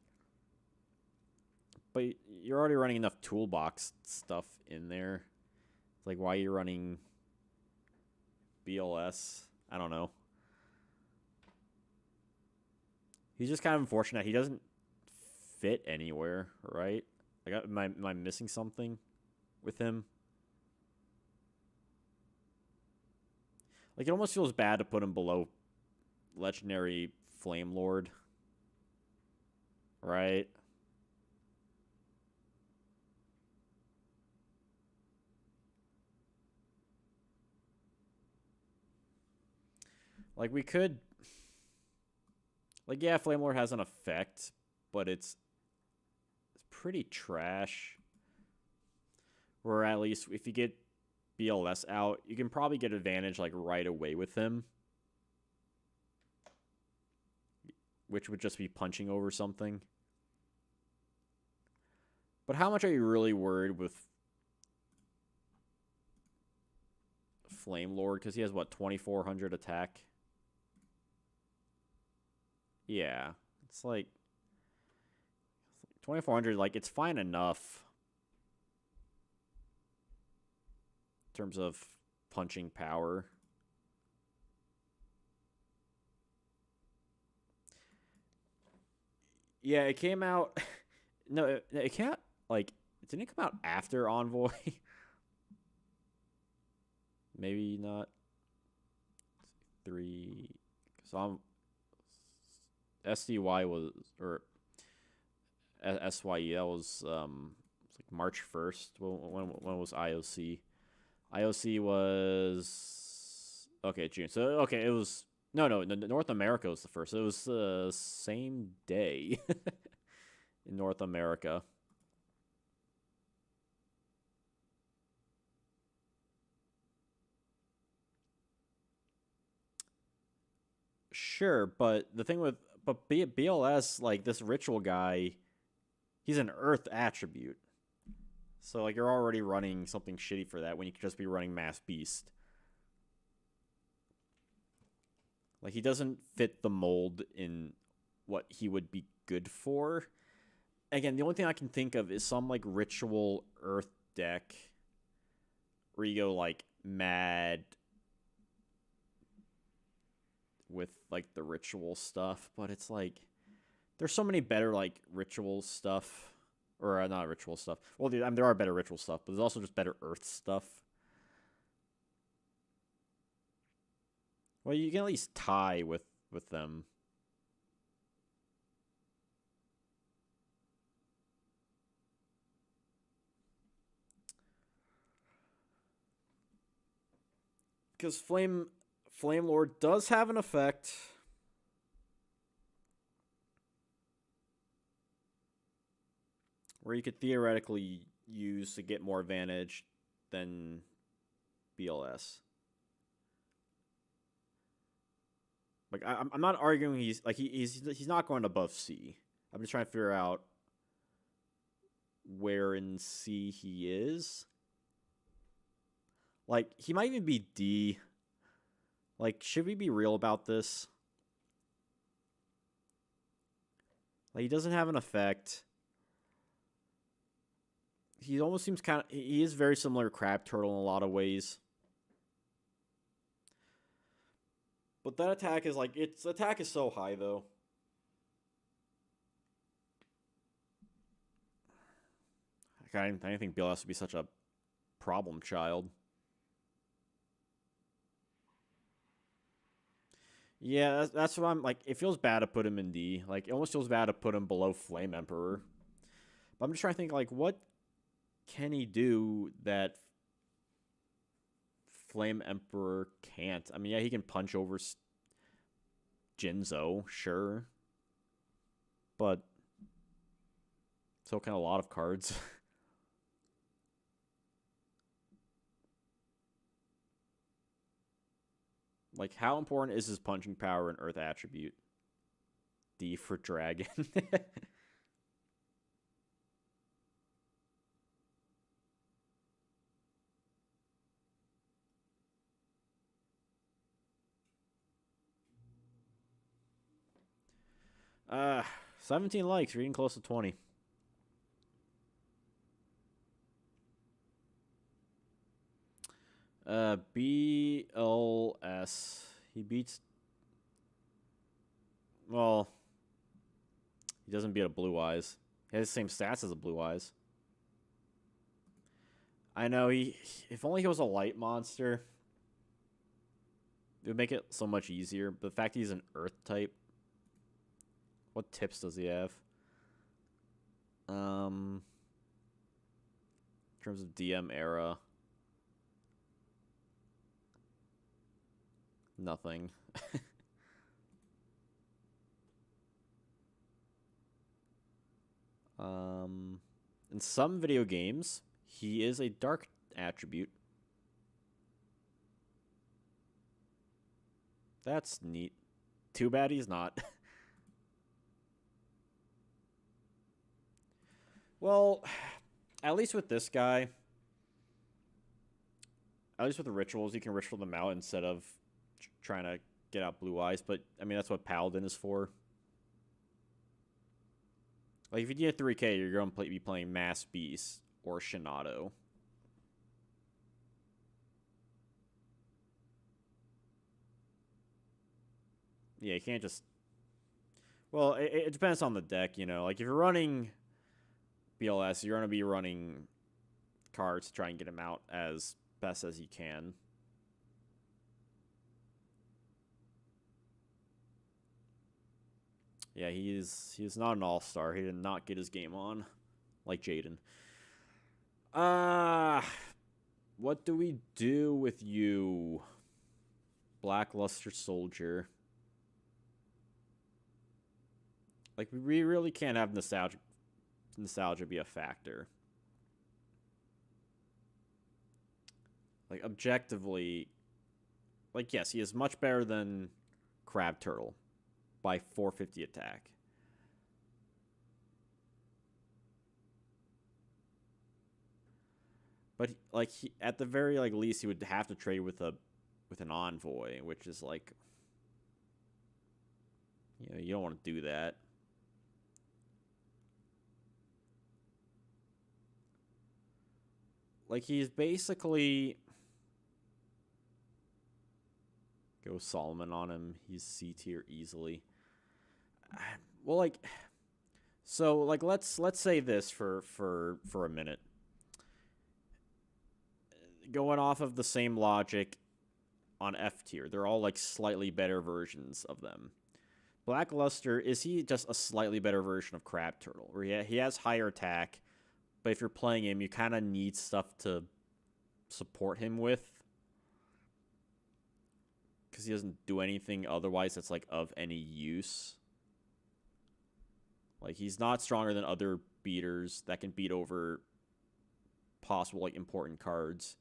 But you're already running enough toolbox stuff in there. It's like, why are you running BLS? I don't know. He's just kind of unfortunate. He doesn't fit anywhere, right? Like, am I missing something with him? Like, it almost feels bad to put him below Legendary Flame Lord, right? Like, we could, like, yeah, Flame Lord has an effect, but it's pretty trash. Or at least if you get BLS out, you can probably get advantage like right away with him, which would just be punching over something. But how much are you really worried with Flame Lord? Because he has, what, 2,400 attack? Yeah. It's like 2,400, like, it's fine enough in terms of punching power. Yeah, it came out. No, it came out, like, didn't it come out after Envoy? Maybe not. 3. So I'm. SDY was, or SYE, that was like March 1st. When was IOC? IOC was, okay, June. So okay, it was no, North America was the first. It was the same day in North America. Sure, but the thing with BLS, like, this ritual guy, he's an Earth attribute. So, like, you're already running something shitty for that when you could just be running Mass Beast. Like, he doesn't fit the mold in what he would be good for. Again, the only thing I can think of is some, like, ritual Earth deck where you go, like, mad with, like, the ritual stuff. But it's like, there's so many better, like, ritual stuff. Or not ritual stuff. Well, dude, I mean, there are better ritual stuff, but there's also just better Earth stuff. Well, you can at least tie with them. Because Flame Lord does have an effect. Where you could theoretically use to get more advantage than BLS. Like, I'm not arguing he's not going above C. I'm just trying to figure out where in C he is. Like, he might even be D. Like, should we be real about this? Like, he doesn't have an effect. He almost seems kind of... He is very similar to Crab Turtle in a lot of ways. But that attack is like... Its attack is so high, though. I didn't think BLS would be such a problem child. Yeah, that's what I'm like. It feels bad to put him in D. Like, it almost feels bad to put him below Flame Emperor. But I'm just trying to think, like, what can he do that Flame Emperor can't? I mean, yeah, he can punch over Janjo, sure. But so can a lot of cards. Like, how important is his punching power and Earth attribute? D for Dragon. 17 likes, reading close to 20. BLS. He beats. Well, he doesn't beat a Blue Eyes. He has the same stats as a Blue Eyes. I know he. If only he was a light monster, it would make it so much easier. But the fact he's an Earth type. What tips does he have? In terms of DM era. Nothing. In some video games, he is a dark attribute. That's neat. Too bad he's not. Well, at least with this guy, at least with the rituals, you can ritual them out instead of trying to get out Blue Eyes. But, I mean, that's what Paladin is for. Like, if you get 3K, you're going to be playing Mass Beast or Shinato. Yeah, you can't just... Well, it depends on the deck, you know. Like, if you're running BLS, you're going to be running cards to try and get him out as best as you can. Yeah, he's not an all-star. He did not get his game on, like Jaden. What do we do with you, Blackluster Soldier? Like, we really can't have nostalgia be a factor. Like, objectively, like, yes, he is much better than Crab Turtle by 450 attack. But like, at the very like least, he would have to trade with an envoy, which is like, you know, you don't want to do that. Like, he's basically go Solomon on him. He's C tier easily. Well, like, so like let's say this for a minute. Going off of the same logic on F tier, they're all like slightly better versions of them. Blackluster, is he just a slightly better version of Crab Turtle? Where he has higher attack, but if you're playing him, you kind of need stuff to support him with. Because he doesn't do anything otherwise that's like of any use. Like, he's not stronger than other beaters that can beat over possible like important cards.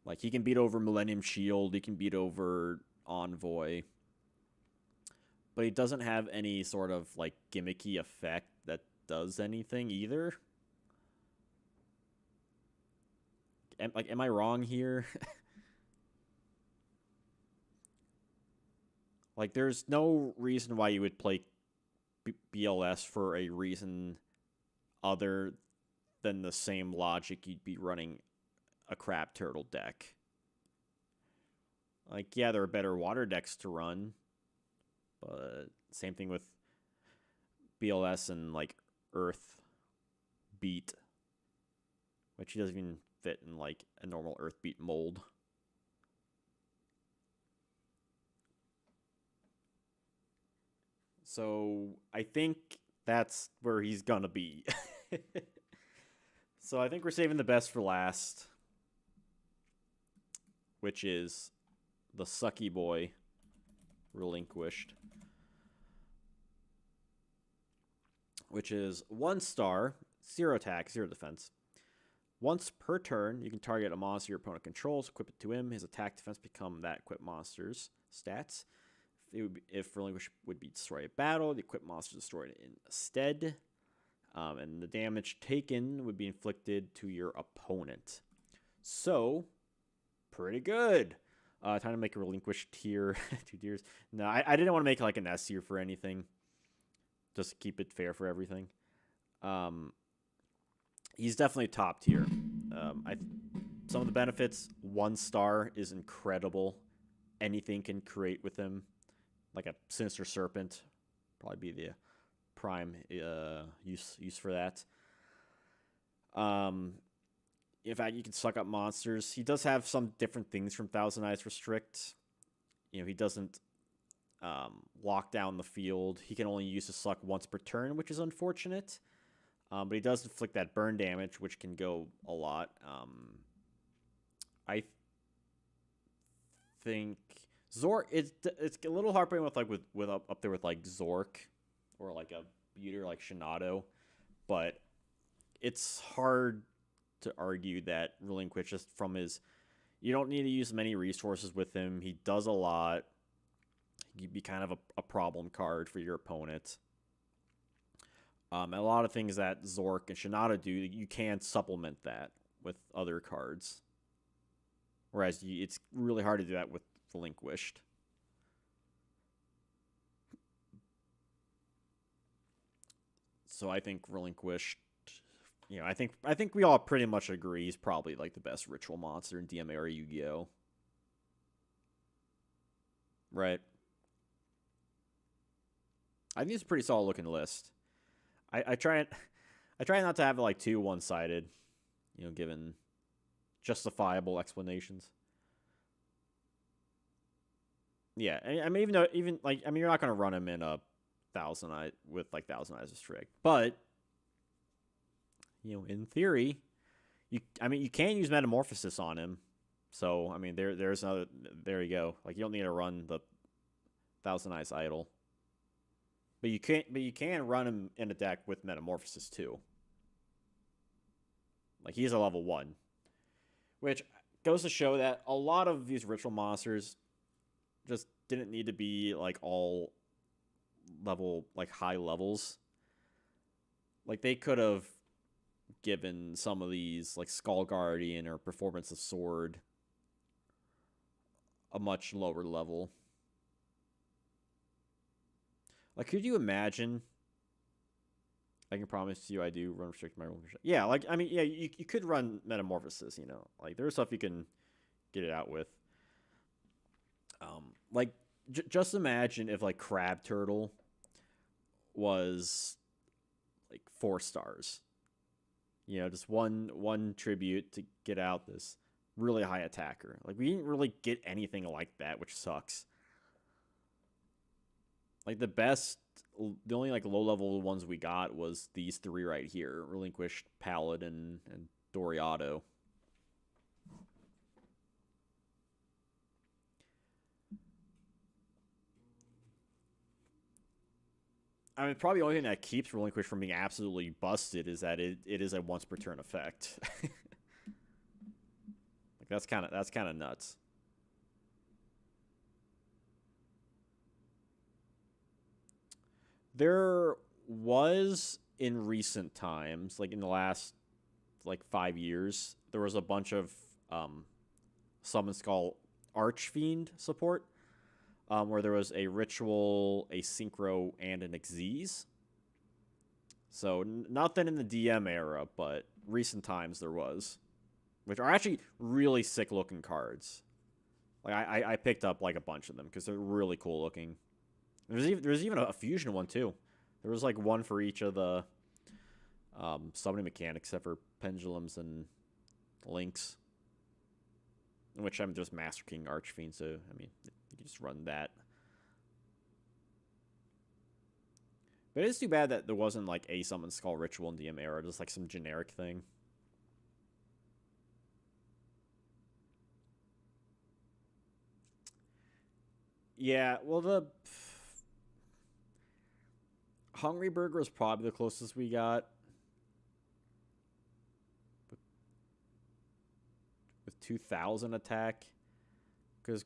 Like, he can beat over Millennium Shield, he can beat over Envoy. But he doesn't have any sort of like gimmicky effect that does anything either. Am I wrong here? Like, there's no reason why you would play BLS for a reason other than the same logic you'd be running a crab turtle deck. Like, yeah, there are better water decks to run, but same thing with BLS and like Earth Beat, which doesn't even fit in like a normal Earth Beat mold. So I think that's where he's gonna be. So I think we're saving the best for last, which is the Sucky Boy Relinquished, which is 1 star, 0 attack, 0 defense. Once per turn, you can target a monster your opponent controls, equip it to him. His attack defense become that equipped monster's stats. If Relinquish would be destroyed at battle, the equipped monster is destroyed instead. And the damage taken would be inflicted to your opponent. So, pretty good. Time to make a Relinquish tier. 2 tiers. No, I didn't want to make like an S tier for anything. Just keep it fair for everything. He's definitely top tier. Some of the benefits, 1 star is incredible. Anything can create with him. Like a Sinister Serpent. Probably be the prime use for that. In fact, you can suck up monsters. He does have some different things from Thousand Eyes Restrict. He doesn't lock down the field. He can only use to suck once per turn, which is unfortunate. But he does inflict that burn damage, which can go a lot. I think Zork, it's a little heartbreaking with up there with like Zork or like a beater like Shinado, but it's hard to argue that Relinquish just from his, you don't need to use many resources with him. He does a lot. He'd be kind of a problem card for your opponent. A lot of things that Zork and Shinado do, you can supplement that with other cards. Whereas it's really hard to do that with Relinquished. So I think Relinquished, I think we all pretty much agree he's probably like the best ritual monster in DM era Yu-Gi-Oh. Right. I think it's a pretty solid looking list. I try not to have it like too one-sided, given justifiable explanations. Yeah, I mean, you're not gonna run him in a Thousand Eyes with like Thousand Eyes Restrict, but in theory, you can use Metamorphosis on him. So I mean, there's another. There you go. Like you don't need to run the Thousand Eyes Idol, but you can run him in a deck with Metamorphosis too. Like he's a level 1, which goes to show that a lot of these ritual monsters just didn't need to be like all level, like high levels. Like they could have given some of these like Skull Guardian or Performance of Sword a much lower level. Like, could you imagine? I can promise you I do run Restrict my own. Yeah, like, I mean, yeah, you could run Metamorphosis, Like, there's stuff you can get it out with. Like, just imagine if, like, Crab Turtle was, like, 4 stars. Just one tribute to get out this really high attacker. Like, we didn't really get anything like that, which sucks. Like, the only, like, low-level ones we got was these 3 right here. Relinquished, Paladin, and Doriado. I mean, probably the only thing that keeps Relinquish from being absolutely busted is that it is a once-per-turn effect. Like, that's kind of nuts. There was in recent times, like in the last like 5 years, there was a bunch of Summon Skull Archfiend support, where there was a Ritual, a Synchro, and an Xyz. So nothing in the DM era, but recent times there was, which are actually really sick looking cards. Like I picked up like a bunch of them because they're really cool looking. There's even a fusion one too. There was like one for each of the summoning mechanics, except for pendulums and links. In which I'm just Master King Archfiend, so I mean you can just run that. But it's too bad that there wasn't like a summon skull ritual in DM era, just like some generic thing. Yeah, well the Hungry Burger is probably the closest we got. With 2,000 attack. Because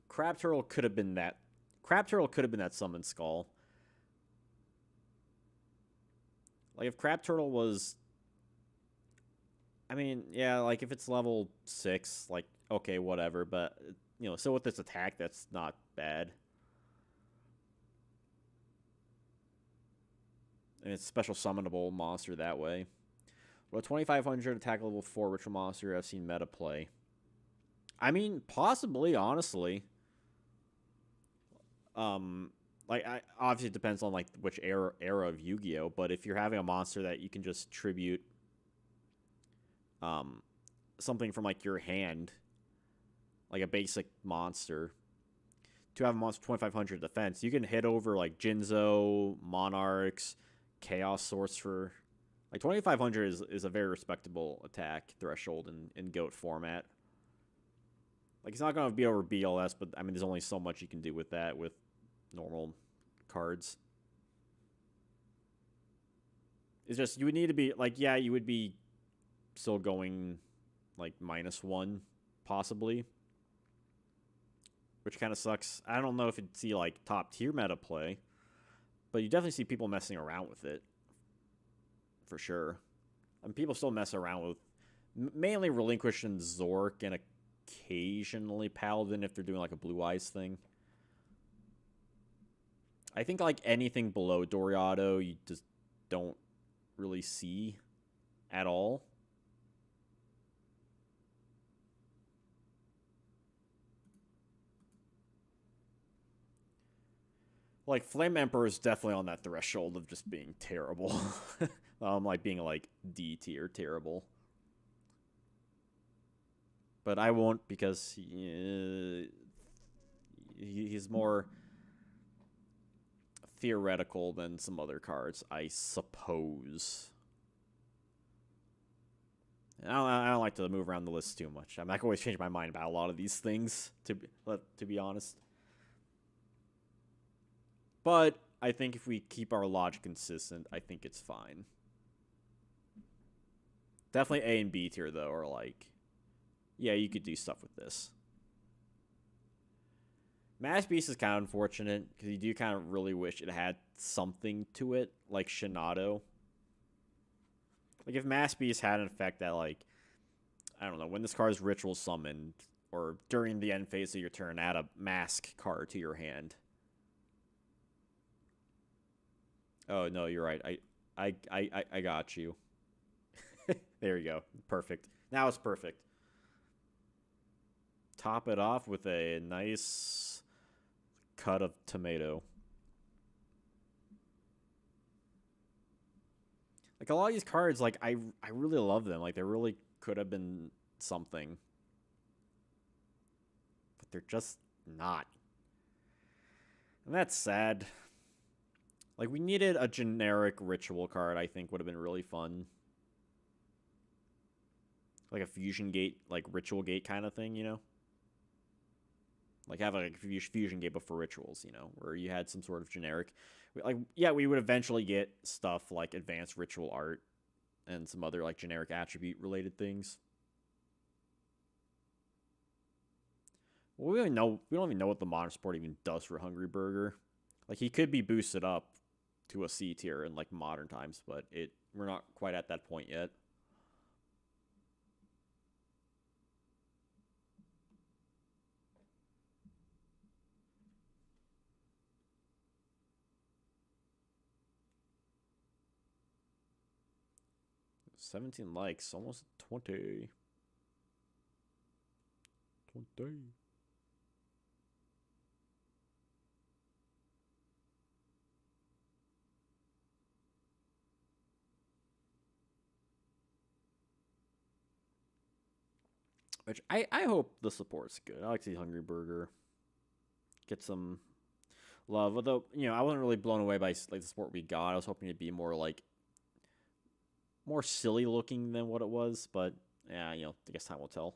Crab Turtle could have been that. Crab Turtle could have been that summon skull. Like if Crab Turtle was, I mean, yeah, like if it's level 6, like okay, whatever, but you know, still with this attack, that's not bad. And it's a special summonable monster that way. Well, 2,500 attack level 4 ritual monster I've seen meta play. I mean, possibly, honestly. Like obviously it depends on like which era of Yu-Gi-Oh, but if you're having a monster that you can just tribute something from like your hand, like a basic monster, to have a monster 2,500 defense, you can hit over like Jinzo, Monarchs, Chaos Sorcerer. Like 2,500 is a very respectable attack threshold in GOAT format. Like it's not going to be over BLS, but I mean there's only so much you can do with that with normal cards. It's just you would need to be like, yeah, you would be still going like -1 possibly, which kind of sucks. I don't know if you'd see like top tier meta play, but you definitely see people messing around with it for sure. I mean, people still mess around with mainly Relinquish and Zork and occasionally Paladin if they're doing like a Blue Eyes thing. I think like anything below Doriado, you just don't really see at all. Like Flame Emperor is definitely on that threshold of just being terrible. Like being like D tier terrible. But I won't because he's more theoretical than some other cards, I suppose. I don't like to move around the list too much. I can always change my mind about a lot of these things, to be honest. But I think if we keep our logic consistent, I think it's fine. Definitely A and B tier, though, are like, yeah, you could do stuff with this. Mass Beast is kind of unfortunate because you do kind of really wish it had something to it, like Shinado. Like if Mass Beast had an effect that, like, I don't know, when this card is ritual summoned or during the end phase of your turn, add a mask card to your hand. Oh no, you're right. I got you. There you go. Perfect. Now it's perfect. Top it off with a nice cut of tomato. Like a lot of these cards, like I really love them. Like they really could have been something, but they're just not. And that's sad. Like we needed a generic ritual card, I think would have been really fun. Like a fusion gate, like ritual gate kind of thing, you know? Like have a fusion gate but for rituals, you know, where you had some sort of generic, like, yeah, we would eventually get stuff like advanced ritual art and some other like generic attribute related things. Well, we don't even know what the modern sport even does for Hungry Burger. Like he could be boosted up to a C tier in like modern times, but we're not quite at that point yet. 17 likes, almost 20. 20. Which I hope the support's good. I like to see Hungry Burger get some love. Although, I wasn't really blown away by like the support we got. I was hoping it'd be more like more silly looking than what it was, but yeah, I guess time will tell.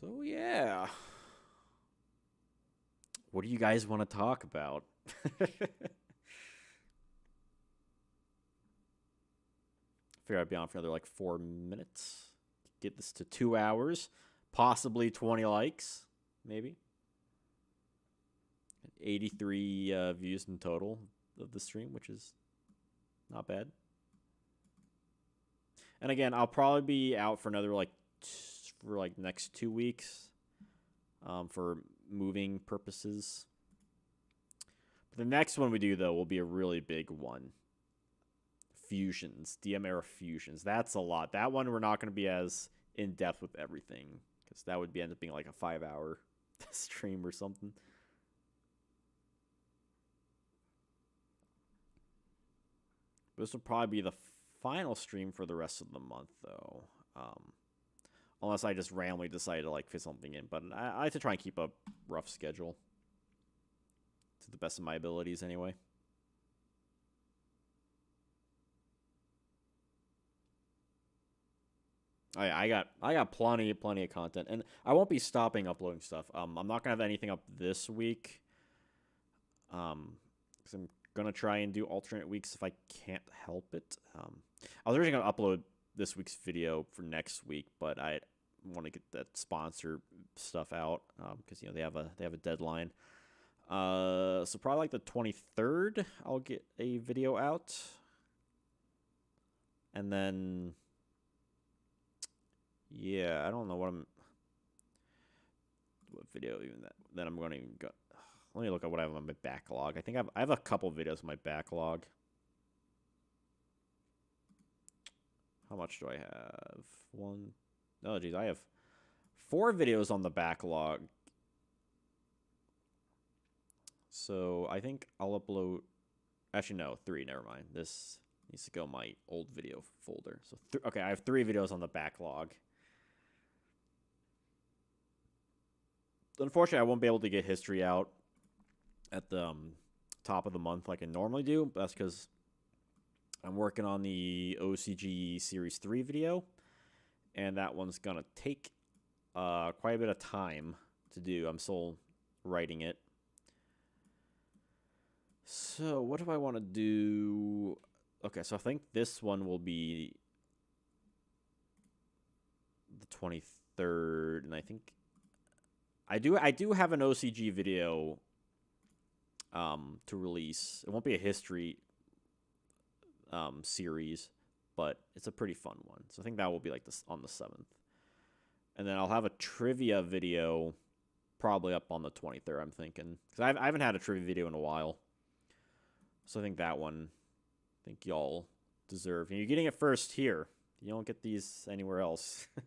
So yeah. What do you guys want to talk about? Figure I'd be on for another like 4 minutes. Get this to 2 hours. Possibly 20 likes. Maybe. 83 views in total of the stream, which is not bad. And again, I'll probably be out for another next 2 weeks for moving purposes. But the next one we do, though, will be a really big one. Fusions, DM era fusions. That's a lot. That one we're not going to be as in depth with everything because that would end up being like a 5-hour stream or something. This will probably be the final stream for the rest of the month, though. Unless I just randomly decide to fit something in. But I like to try and keep a rough schedule. To the best of my abilities, anyway. I got plenty of content, and I won't be stopping uploading stuff. I'm not gonna have anything up this week. Because I'm gonna try and do alternate weeks if I can't help it. I was originally gonna upload this week's video for next week, but I want to get that sponsor stuff out because they have a deadline. So probably like the 23rd, I'll get a video out, and then yeah, I don't know what video even that I'm going to even go. Let me look at what I have on my backlog. I think I have a couple videos on my backlog. How much do I have? One. Oh, geez, I have 4 videos on the backlog. So I think I'll upload. Actually, no, 3. Never mind. This needs to go in my old video folder. So okay, I have 3 videos on the backlog. Unfortunately, I won't be able to get history out at the top of the month like I normally do. But that's because I'm working on the OCG Series 3 video, and that one's going to take quite a bit of time to do. I'm still writing it. So what do I want to do? Okay, so I think this one will be the 23rd, and I think I do have an OCG video to release. It won't be a history series, but it's a pretty fun one. So I think that will be like this on the 7th. And then I'll have a trivia video probably up on the 23rd, I'm thinking. Because I haven't had a trivia video in a while. So I think that one, I think y'all deserve. And you're getting it first here. You don't get these anywhere else. I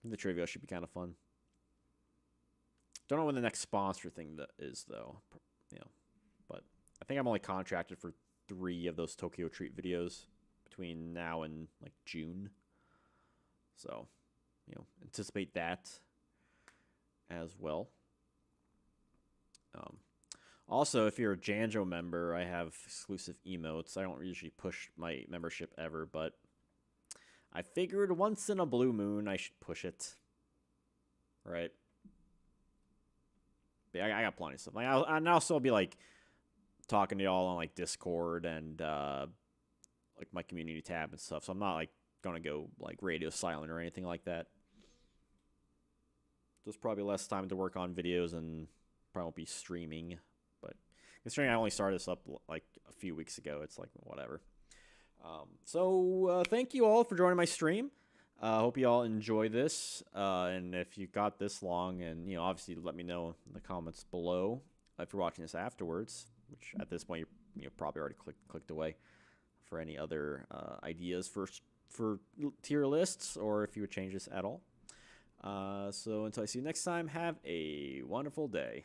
think the trivia should be kind of fun. Don't know when the next sponsor thing is, though. But I think I'm only contracted for 3 of those Tokyo Treat videos between now and like June. So, anticipate that as well. Also, if you're a Janjo member, I have exclusive emotes. I don't usually push my membership ever, but I figured once in a blue moon I should push it. Right? But I got plenty of stuff. I'll also be like talking to y'all on like Discord and like my community tab and stuff. So I'm not like gonna go like radio silent or anything like that. There's probably less time to work on videos and probably won't be streaming. But considering I only started this up like a few weeks ago, it's like whatever. Thank you all for joining my stream. Hope you all enjoy this. And if you got this long, and obviously let me know in the comments below if you're watching this afterwards. Which at this point you probably already clicked away for any other ideas for tier lists, or if you would change this at all. So until I see you next time, have a wonderful day.